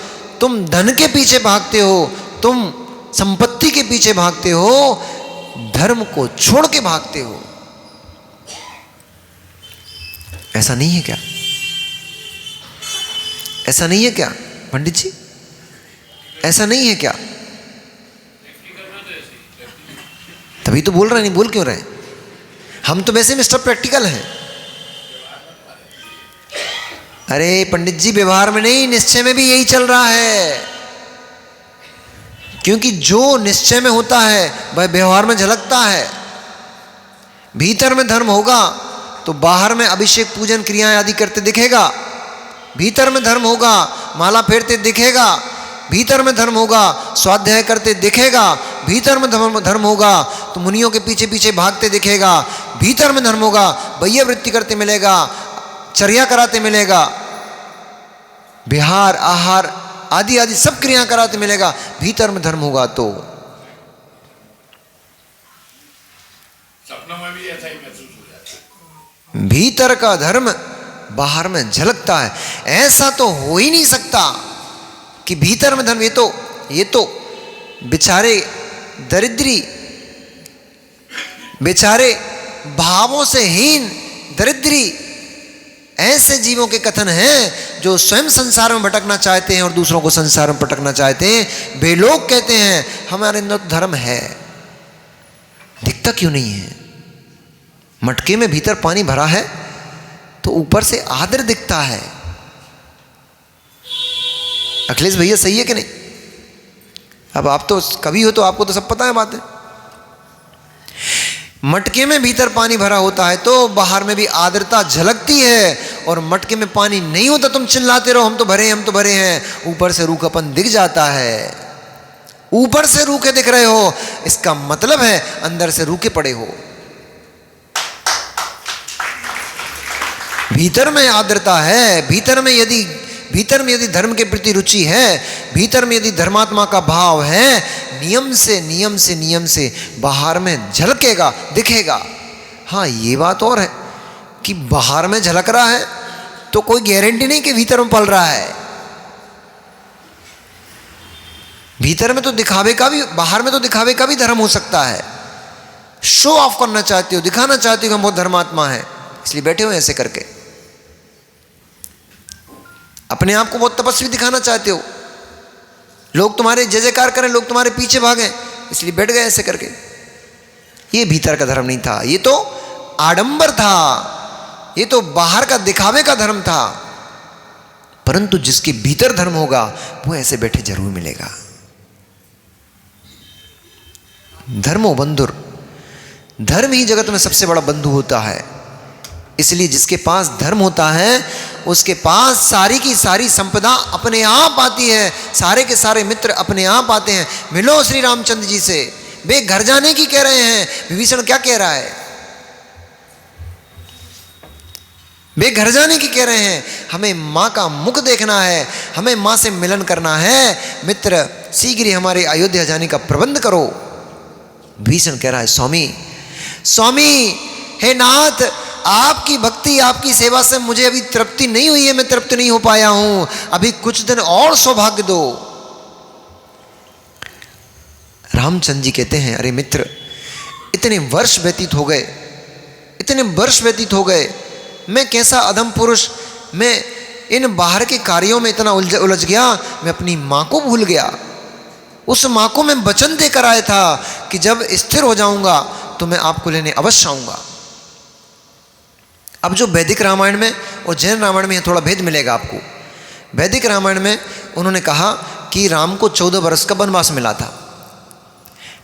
तुम धन के पीछे भागते हो, तुम संपत्ति के पीछे भागते हो, धर्म को छोड़ के भागते हो। ऐसा नहीं है क्या? ऐसा नहीं है क्या पंडित जी? ऐसा नहीं है क्या? तभी तो बोल रहे नहीं, बोल क्यों रहे? हम तो वैसे मिस्टर प्रैक्टिकल हैं। अरे पंडित जी, व्यवहार में नहीं, निश्चय में भी यही चल रहा है। क्योंकि जो निश्चय में होता है वह व्यवहार में झलकता है। भीतर में धर्म होगा तो बाहर में अभिषेक पूजन क्रियाएं आदि करते दिखेगा। भीतर में धर्म होगा माला फेरते दिखेगा। भीतर में धर्म होगा स्वाध्याय करते दिखेगा। भीतर में धर्म होगा तो मुनियों के पीछे पीछे भागते दिखेगा। भीतर में धर्म होगा वैया वृत्ति करते मिलेगा, चर्या कराते मिलेगा, विहार आहार आदि आदि सब क्रिया कराते मिलेगा। भीतर में धर्म होगा तो सपनों में भी ऐसा ही महसूस हो जाता है। भीतर का धर्म बाहर में झलकता है। ऐसा तो हो ही नहीं सकता कि भीतर में धर्म, ये तो बेचारे दरिद्री, बेचारे भावों से हीन दरिद्री ऐसे जीवों के कथन हैं जो स्वयं संसार में भटकना चाहते हैं और दूसरों को संसार में भटकना चाहते हैं। वे लोग कहते हैं हमारे अंदर धर्म है, दिखता क्यों नहीं है? मटके में भीतर पानी भरा है तो ऊपर से आदर दिखता है। अखिलेश भैया सही है कि नहीं? अब आप तो कभी हो तो आपको तो सब पता है बातें। मटके में भीतर पानी भरा होता है तो बाहर में भी आर्द्रता झलकती है, और मटके में पानी नहीं होता तुम चिल्लाते रहो हम तो भरे हैं, हम तो भरे हैं, ऊपर से रूखापन दिख जाता है। ऊपर से रूखे दिख रहे हो, इसका मतलब है अंदर से रूखे पड़े हो। भीतर में आर्द्रता है, भीतर में यदि धर्म के प्रति रुचि है, भीतर में यदि धर्मात्मा का भाव है, नियम से बाहर में झलकेगा, दिखेगा। हाँ, ये बात और है कि बाहर में झलक रहा है तो कोई गारंटी नहीं कि भीतर में पल रहा है। भीतर में तो दिखावे का भी, बाहर में तो दिखावे का भी धर्म हो सकता है। शो ऑफ करना चाहते हो, दिखाना चाहते हो कि हम बहुत धर्मात्मा है, इसलिए बैठे हो ऐसे करके। अपने आप को बहुत तपस्वी दिखाना चाहते हो, लोग तुम्हारे जय जयकार करें, लोग तुम्हारे पीछे भागें, इसलिए बैठ गए ऐसे करके। ये भीतर का धर्म नहीं था, ये तो आडंबर था, ये तो बाहर का दिखावे का धर्म था। परंतु जिसके भीतर धर्म होगा वो ऐसे बैठे जरूर मिलेगा। धर्मो बंधुर, धर्म ही जगत में सबसे बड़ा बंधु होता है। इसलिए जिसके पास धर्म होता है उसके पास सारी की सारी संपदा अपने आप आती है, सारे के सारे मित्र अपने आप आते हैं। मिलो श्री रामचंद्र जी से। वे घर जाने की कह रहे हैं, विभीषण क्या कह रहा है? वे घर जाने की कह रहे हैं, हमें माँ का मुख देखना है, हमें माँ से मिलन करना है। मित्र शीघ्र ही हमारे अयोध्या जाने का प्रबंध करो। विभीषण कह रहा है, स्वामी हे नाथ, आपकी भक्ति आपकी सेवा से मुझे अभी तृप्ति नहीं हुई है, मैं तृप्त नहीं हो पाया हूं, अभी कुछ दिन और सौभाग्य दो। रामचंद्र जी कहते हैं, अरे मित्र, इतने वर्ष व्यतीत हो गए, मैं कैसा अधम पुरुष, मैं इन बाहर के कार्यों में इतना उलझ गया, मैं अपनी मां को भूल गया। उस मां को मैं वचन देकर आया था कि जब स्थिर हो जाऊंगा तो मैं आपको लेने अवश्य आऊंगा। अब जो वैदिक रामायण में और जैन रामायण में थोड़ा भेद मिलेगा आपको। वैदिक रामायण में उन्होंने कहा कि राम को 14 वर्ष का वनवास मिला था,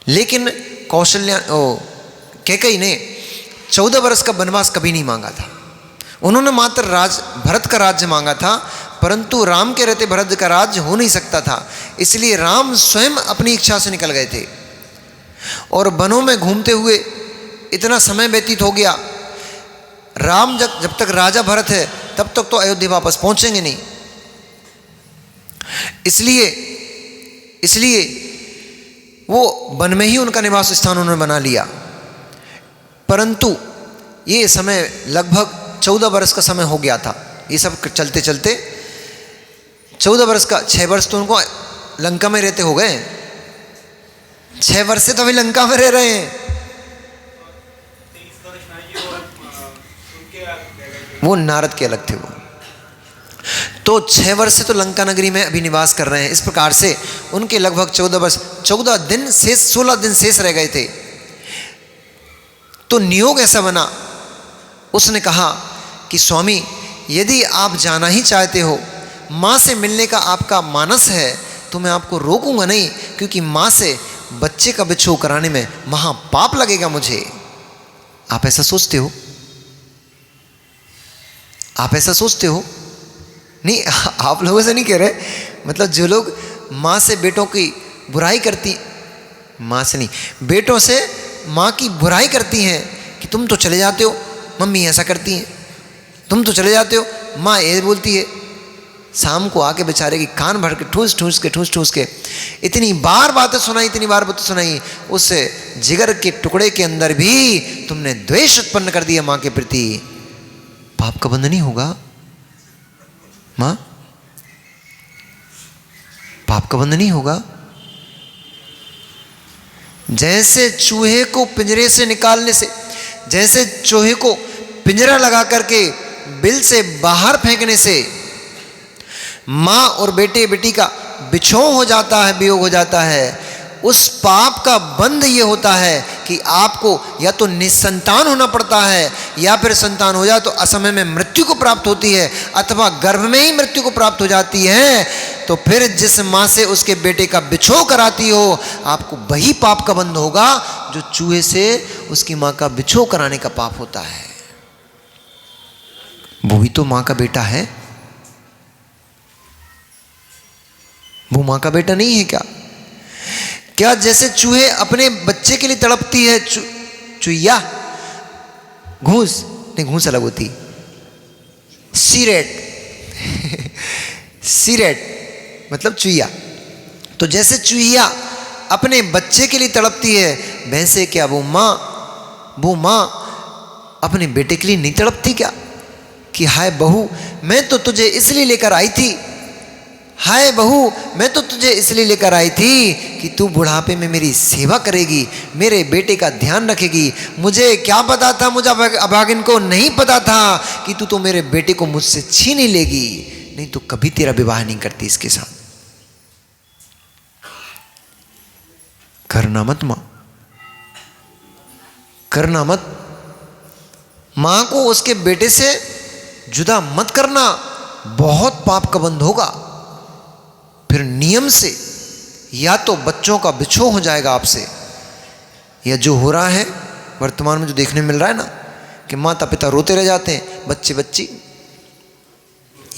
लेकिन कैकेयी ने 14 वर्ष का वनवास कभी नहीं मांगा था। उन्होंने मात्र भरत का राज्य मांगा था, परंतु राम के रहते भरत का राज्य हो नहीं सकता था। इसलिए राम स्वयं अपनी इच्छा से निकल गए थे और वनों में घूमते हुए इतना समय व्यतीत हो गया। राम जब तक राजा भरत है तब तक तो अयोध्या वापस पहुंचेंगे नहीं। इसलिए वो वन में ही उनका निवास स्थान उन्होंने बना लिया। परंतु ये समय लगभग 14 वर्ष का समय हो गया था। ये सब चलते चलते 14 वर्ष का 6 वर्ष तो उनको लंका में रहते हो गए। 6 वर्ष से तो अभी लंका में रह रहे हैं। वो नारद के अलग थे वो। तो 6 वर्ष से तो लंका नगरी में अभी निवास कर रहे हैं। इस प्रकार से उनके लगभग 14 दिन शेष, 16 दिन शेष रह गए थे। तो नियोग ऐसा बना, उसने कहा कि स्वामी, यदि आप जाना ही चाहते हो, माँ से मिलने का आपका मानस है, तो मैं आपको रोकूंगा नहीं, क्योंकि माँ से बच्चे का बिछोह कराने में महापाप लगेगा मुझे। आप ऐसा सोचते हो? आप ऐसा सोचते हो? नहीं, आप लोगों से नहीं कह रहे, मतलब जो लोग माँ से बेटों की बुराई करती, माँ से नहीं, बेटों से माँ की बुराई करती हैं कि तुम तो चले जाते हो, मम्मी ऐसा करती हैं, तुम तो चले जाते हो, माँ ये बोलती है। शाम को आके बेचारे की कान भर के ठूस ठूस के इतनी बार बातें सुनाई, उस जिगर के टुकड़े के अंदर भी तुमने द्वेष उत्पन्न कर दिया माँ के प्रति। पाप का बंधन नहीं होगा माँ? पाप का बंधन नहीं होगा? जैसे चूहे को पिंजरे से निकालने से, जैसे चूहे को पिंजरा लगा करके बिल से बाहर फेंकने से माँ और बेटे बेटी का बिछोह हो जाता है, वियोग हो जाता है, उस पाप का बंध ये होता है कि आपको या तो निसंतान होना पड़ता है, या फिर संतान हो जाए तो असमय में मृत्यु को प्राप्त होती है, अथवा गर्भ में ही मृत्यु को प्राप्त हो जाती है। तो फिर जिस माँ से उसके बेटे का बिछोह कराती हो, आपको वही पाप का बंध होगा जो चूहे से उसकी माँ का बिछोह कराने का पाप होता है। वो भी तो माँ का बेटा है, वो माँ का बेटा नहीं है क्या? क्या जैसे चूहे अपने बच्चे के लिए तड़पती है, चुईया, घूस नहीं, घूस अलग होती, सिरेट सिरेट मतलब चुईया। तो जैसे चुईया अपने बच्चे के लिए तड़पती है, वैसे क्या वो माँ अपने बेटे के लिए नहीं तड़पती क्या? कि हाय बहू, मैं तो तुझे इसलिए लेकर आई थी, हाय बहू, मैं तो तुझे इसलिए लेकर आई थी कि तू बुढ़ापे में मेरी सेवा करेगी, मेरे बेटे का ध्यान रखेगी। मुझे क्या पता था, मुझे अभागिन को नहीं पता था कि तू तो मेरे बेटे को मुझसे छीन ही लेगी, नहीं तो कभी तेरा विवाह नहीं करती इसके साथ। करना मत माँ, करना मत। माँ को उसके बेटे से जुदा मत करना, बहुत पाप का बंध होगा। फिर नियम से या तो बच्चों का बिछोह हो जाएगा आपसे, या जो हो रहा है वर्तमान में जो देखने मिल रहा है ना कि माता पिता रोते रह जाते हैं, बच्चे बच्ची,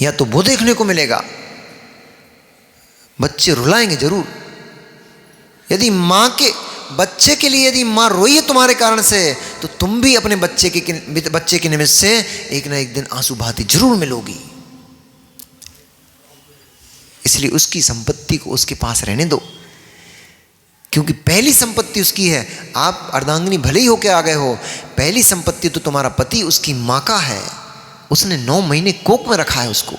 या तो वो देखने को मिलेगा। बच्चे रुलाएंगे जरूर। यदि माँ के बच्चे के लिए यदि माँ रोई है तुम्हारे कारण से, तो तुम भी अपने बच्चे के निमित्त से एक ना एक दिन आंसू बहाती जरूर मिलोगी। इसलिए उसकी संपत्ति को उसके पास रहने दो, क्योंकि पहली संपत्ति उसकी है। आप अर्धांगिनी भले ही होके आ गए हो, पहली संपत्ति तो तुम्हारा पति उसकी माँ का है। उसने 9 महीने कोख में रखा है, उसको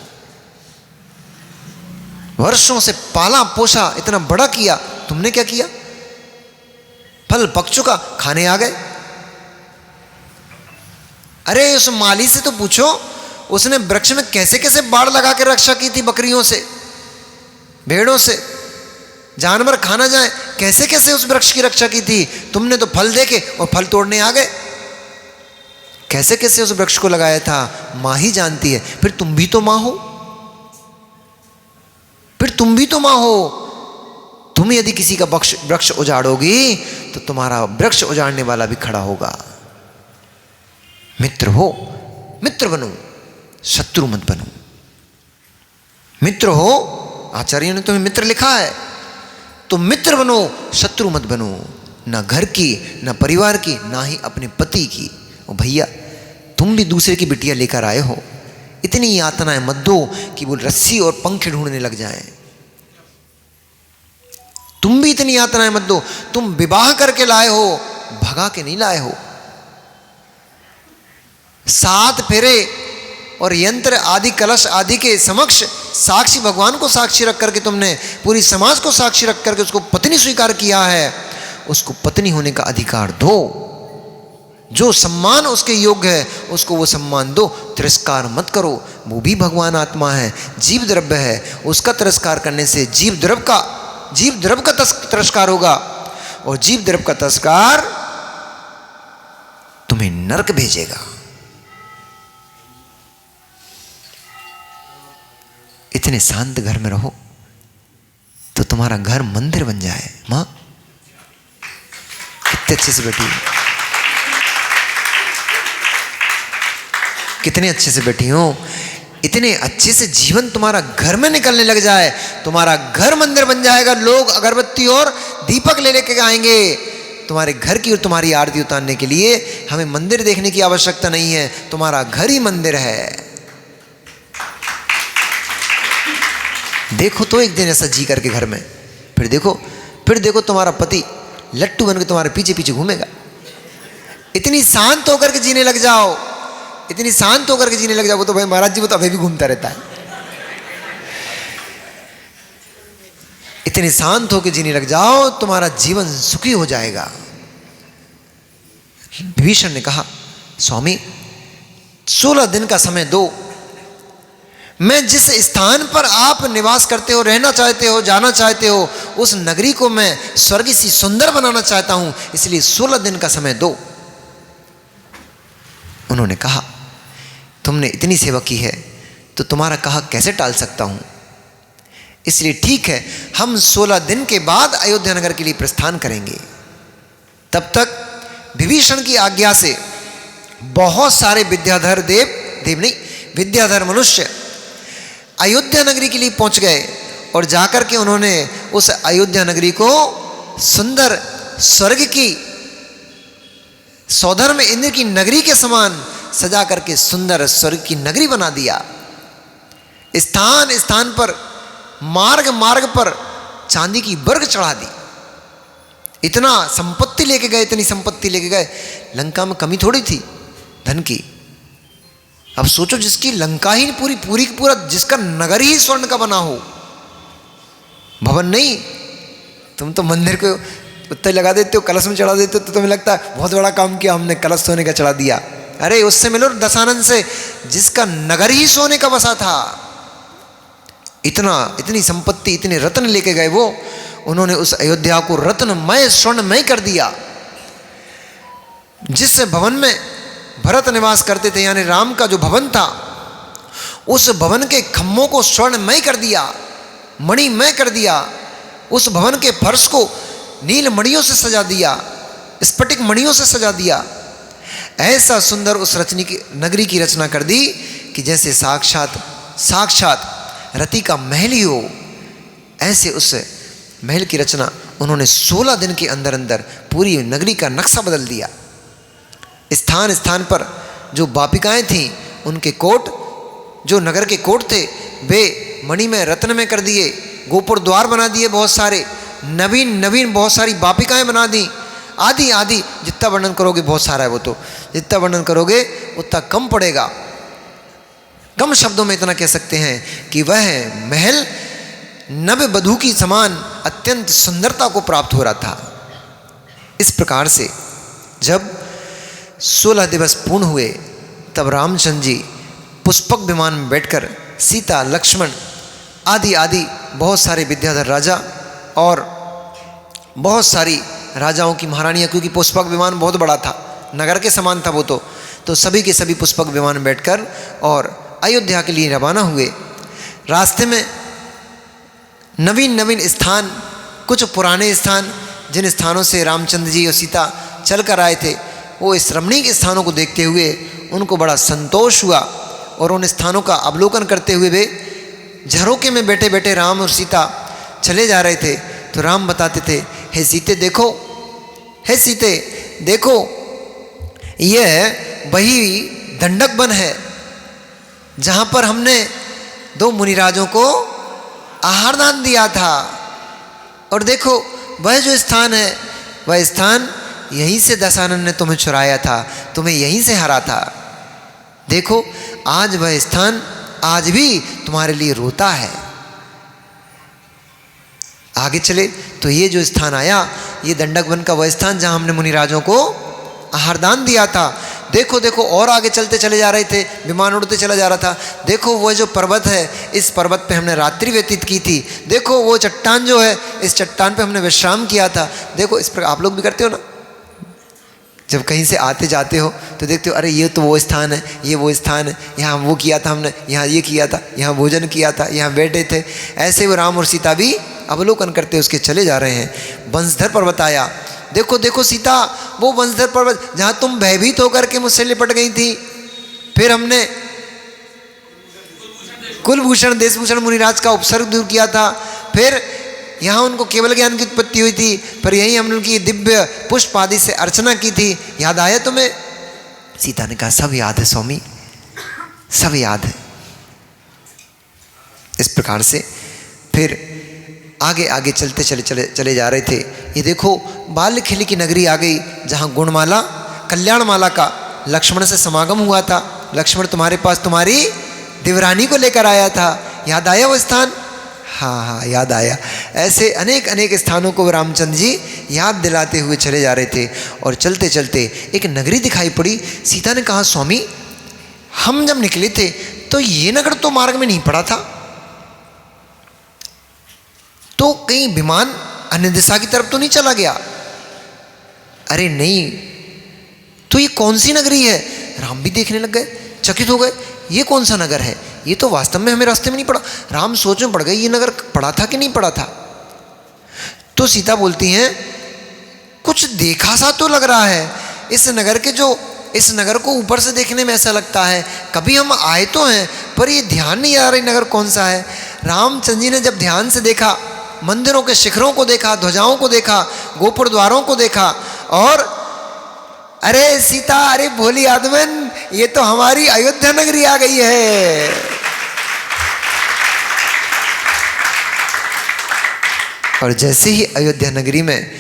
वर्षों से पाला पोसा, इतना बड़ा किया। तुमने क्या किया? फल पक चुका, खाने आ गए। अरे उस माली से तो पूछो, उसने वृक्ष में कैसे कैसे बाड़ लगा के रक्षा की थी, बकरियों से, भेड़ों से, जानवर खाना जाए, कैसे कैसे उस वृक्ष की रक्षा की थी। तुमने तो फल देखे और फल तोड़ने आ गए। कैसे कैसे उस वृक्ष को लगाया था, माँ ही जानती है। फिर तुम भी तो माँ हो, फिर तुम भी तो माँ हो। तुम यदि किसी का वृक्ष उजाड़ोगी तो तुम्हारा वृक्ष उजाड़ने वाला भी खड़ा होगा। मित्र हो, मित्र बनो, शत्रु मत बनो। मित्र हो, आचार्य ने तुम्हें मित्र लिखा है, तो मित्र बनो, शत्रु मत बनो। ना घर की, ना परिवार की, ना ही अपने पति की। ओ भैया, तुम भी दूसरे की बिटिया लेकर आए हो, इतनी यातनाएं मत दो कि वो रस्सी और पंखे ढूंढने लग जाएं। तुम भी इतनी यातनाएं मत दो। तुम विवाह करके लाए हो, भगा के नहीं लाए हो। 7 फेरे और यंत्र आदि कलश आदि के समक्ष साक्षी भगवान को साक्षी रख करके तुमने पूरी समाज को साक्षी रख करके उसको पत्नी स्वीकार किया है। उसको पत्नी होने का अधिकार दो। जो सम्मान उसके योग्य है उसको वो सम्मान दो। तिरस्कार मत करो। वो भी भगवान आत्मा है, जीव द्रव्य है। उसका तिरस्कार करने से जीव द्रव्य का तिरस्कार होगा, और जीव द्रव्य का तिरस्कार तुम्हें नरक भेजेगा। इतने शांत घर में रहो तो तुम्हारा घर मंदिर बन जाए। मां कितने अच्छे से बैठी, कितने अच्छे से बैठी हो। इतने अच्छे से जीवन तुम्हारा घर में निकलने लग जाए, तुम्हारा घर मंदिर बन जाएगा। लोग अगरबत्ती और दीपक ले लेके आएंगे तुम्हारे घर की और तुम्हारी आरती उतारने के लिए। हमें मंदिर देखने की आवश्यकता नहीं है, तुम्हारा घर ही मंदिर है। देखो तो एक दिन ऐसा जी करके घर में, फिर देखो तुम्हारा पति लट्टू बन के तुम्हारे पीछे पीछे घूमेगा। इतनी शांत होकर के जीने लग जाओ, इतनी शांत होकर के जीने लग जाओ। तो भाई महाराज जी वो तो अभी भी घूमता रहता है। इतने शांत होकर जीने लग जाओ, तुम्हारा जीवन सुखी हो जाएगा। विभीषण ने कहा, स्वामी 16 दिन का समय दो। मैं जिस स्थान पर आप निवास करते हो, रहना चाहते हो, जाना चाहते हो, उस नगरी को मैं स्वर्ग सी सुंदर बनाना चाहता हूं, इसलिए 16 दिन का समय दो। उन्होंने कहा, तुमने इतनी सेवा की है तो तुम्हारा कहा कैसे टाल सकता हूं, इसलिए ठीक है, हम 16 दिन के बाद अयोध्या नगर के लिए प्रस्थान करेंगे। तब तक विभीषण की आज्ञा से बहुत सारे विद्याधर मनुष्य अयोध्या नगरी के लिए पहुंच गए, और जाकर के उन्होंने उस अयोध्या नगरी को सुंदर स्वर्ग की, सौधर्म इंद्र की नगरी के समान सजा करके सुंदर स्वर्ग की नगरी बना दिया। स्थान स्थान पर, मार्ग मार्ग पर चांदी की बर्ग चढ़ा दी। इतना संपत्ति लेके गए, इतनी संपत्ति लेके गए। लंका में कमी थोड़ी थी धन की। अब सोचो, जिसकी लंका ही पूरा जिसका नगर ही स्वर्ण का बना हो, भवन नहीं, तुम तो मंदिर को उत्तर लगा देते हो, कलश में चढ़ा देते हो, तो तुम्हें लगता है बहुत बड़ा काम किया हमने, कलश सोने का चढ़ा दिया। अरे उससे मिलो दशानंद से, जिसका नगर ही सोने का बसा था। इतनी संपत्ति, इतने रत्न लेके गए वो। उन्होंने उस अयोध्या को रत्नमय, स्वर्णमय कर दिया। जिस भवन में भरत निवास करते थे, यानी राम का जो भवन था, उस भवन के खम्भों को स्वर्णमय कर दिया, मणिमय कर दिया। उस भवन के फर्श को नील मणियों से सजा दिया, स्फटिक मणियों से सजा दिया। ऐसा सुंदर उस नगरी की रचना कर दी कि जैसे साक्षात रति का महल ही हो। ऐसे उस महल की रचना उन्होंने 16 दिन के अंदर अंदर पूरी नगरी का नक्शा बदल दिया। स्थान स्थान पर जो बापिकाएं थीं, उनके कोट, जो नगर के कोट थे, वे मणि में, रत्न में कर दिए। गोपुर द्वार बना दिए बहुत सारे, नवीन बहुत सारी बापिकाएं बना दी। आदि जितना वर्णन करोगे बहुत सारा है वो, तो जितना वर्णन करोगे उतना कम पड़ेगा। कम शब्दों में इतना कह सकते हैं कि वह महल नव वधू की समान अत्यंत सुंदरता को प्राप्त हो रहा था। इस प्रकार से जब 16 दिवस पूर्ण हुए, तब रामचंद्र जी पुष्पक विमान में बैठकर सीता, लक्ष्मण आदि बहुत सारे विद्याधर राजा और बहुत सारी राजाओं की महारानियाँ, क्योंकि पुष्पक विमान बहुत बड़ा था, नगर के समान था वो, तो सभी के सभी पुष्पक विमान में बैठकर और अयोध्या के लिए रवाना हुए। रास्ते में नवीन नवीन स्थान, कुछ पुराने स्थान जिन स्थानों से रामचंद्र जी और सीता चल कर आए थे, वो इस रमणीक स्थानों को देखते हुए उनको बड़ा संतोष हुआ और उन स्थानों का अवलोकन करते हुए वे झरोके में बैठे बैठे राम और सीता चले जा रहे थे। तो राम बताते थे, हे सीते देखो, हे सीते देखो, यह वही दंडक वन है जहाँ पर हमने 2 मुनिराजों को आहार दान दिया था। और देखो वह जो स्थान है, वह स्थान यहीं से दशानन ने तुम्हें चुराया था, तुम्हें यहीं से हरा था। देखो आज वह स्थान आज भी तुम्हारे लिए रोता है। आगे चले तो ये जो स्थान आया, ये दंडक वन का वह स्थान जहाँ हमने मुनिराजों को आहार दान दिया था। देखो देखो, और आगे चलते चले जा रहे थे, विमान उड़ते चला जा रहा था। देखो वह जो पर्वत है, इस पर्वत पे हमने रात्रि व्यतीत की थी। देखो वो चट्टान जो है, इस चट्टान पे हमने विश्राम किया था। देखो इस प्रकार आप लोग भी करते हो ना, जब कहीं से आते जाते हो तो देखते हो, अरे ये तो वो स्थान है, ये वो स्थान है, यहाँ वो किया था हमने, यहाँ ये किया था, यहाँ भोजन किया था, यहाँ बैठे थे। ऐसे वो राम और सीता भी अवलोकन करते उसके चले जा रहे हैं। वंशधर पर्वत आया। देखो देखो सीता, वो वंशधर पर्वत जहाँ तुम भयभीत होकर के मुझसे लिपट गई थी। फिर हमने कुलभूषण देशभूषण मुनिराज का उपसर्ग दूर किया था। फिर यहाँ उनको केवल ज्ञान की उत्पत्ति हुई थी, पर यहीं हमने उनकी दिव्य पुष्प आदि से अर्चना की थी। याद आया तुम्हें? सीता ने कहा, सब याद है स्वामी, सब याद है। इस प्रकार से फिर आगे आगे चलते चले जा रहे थे। ये देखो बाल्य खिली की नगरी आ गई, जहाँ गुणमाला कल्याणमाला का लक्ष्मण से समागम हुआ था। लक्ष्मण तुम्हारे पास तुम्हारी देवरानी को लेकर आया था। याद आया वो स्थान? हाँ हाँ याद आया। ऐसे अनेक अनेक स्थानों को रामचंद्र जी याद दिलाते हुए चले जा रहे थे। और चलते चलते एक नगरी दिखाई पड़ी। सीता ने कहा, स्वामी हम जब निकले थे तो ये नगर तो मार्ग में नहीं पड़ा था, तो कहीं विमान अन्य दिशा की तरफ तो नहीं चला गया? अरे नहीं, तो ये कौन सी नगरी है? राम भी देखने लग गए, चकित हो गए, ये कौन सा नगर है? ये तो वास्तव में हमें रास्ते में नहीं पड़ा। राम सोच में पड़ गए, ये नगर पड़ा था कि नहीं पड़ा था। तो सीता बोलती हैं, कुछ देखा सा तो लग रहा है इस नगर के, जो इस नगर को ऊपर से देखने में ऐसा लगता है कभी हम आए तो हैं, पर ये ध्यान नहीं आ रहा नगर कौन सा है। रामचंद्र जी ने जब ध्यान से देखा, मंदिरों के शिखरों को देखा, ध्वजाओं को देखा, गोपुर द्वारों को देखा, और अरे सीता, अरे भोली आदमन, ये तो हमारी अयोध्या नगरी आ गई है। और जैसे ही अयोध्या नगरी में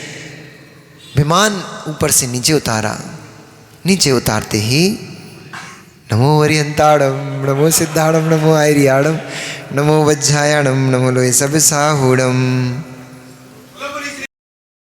विमान ऊपर से नीचे उतारा, नीचे उतारते ही नमो वरियंताड़म, नमो सिद्धाड़म, नमो आयरियाड़म, नमो वज्जायाणम, नमो लोय सब साहूड़म।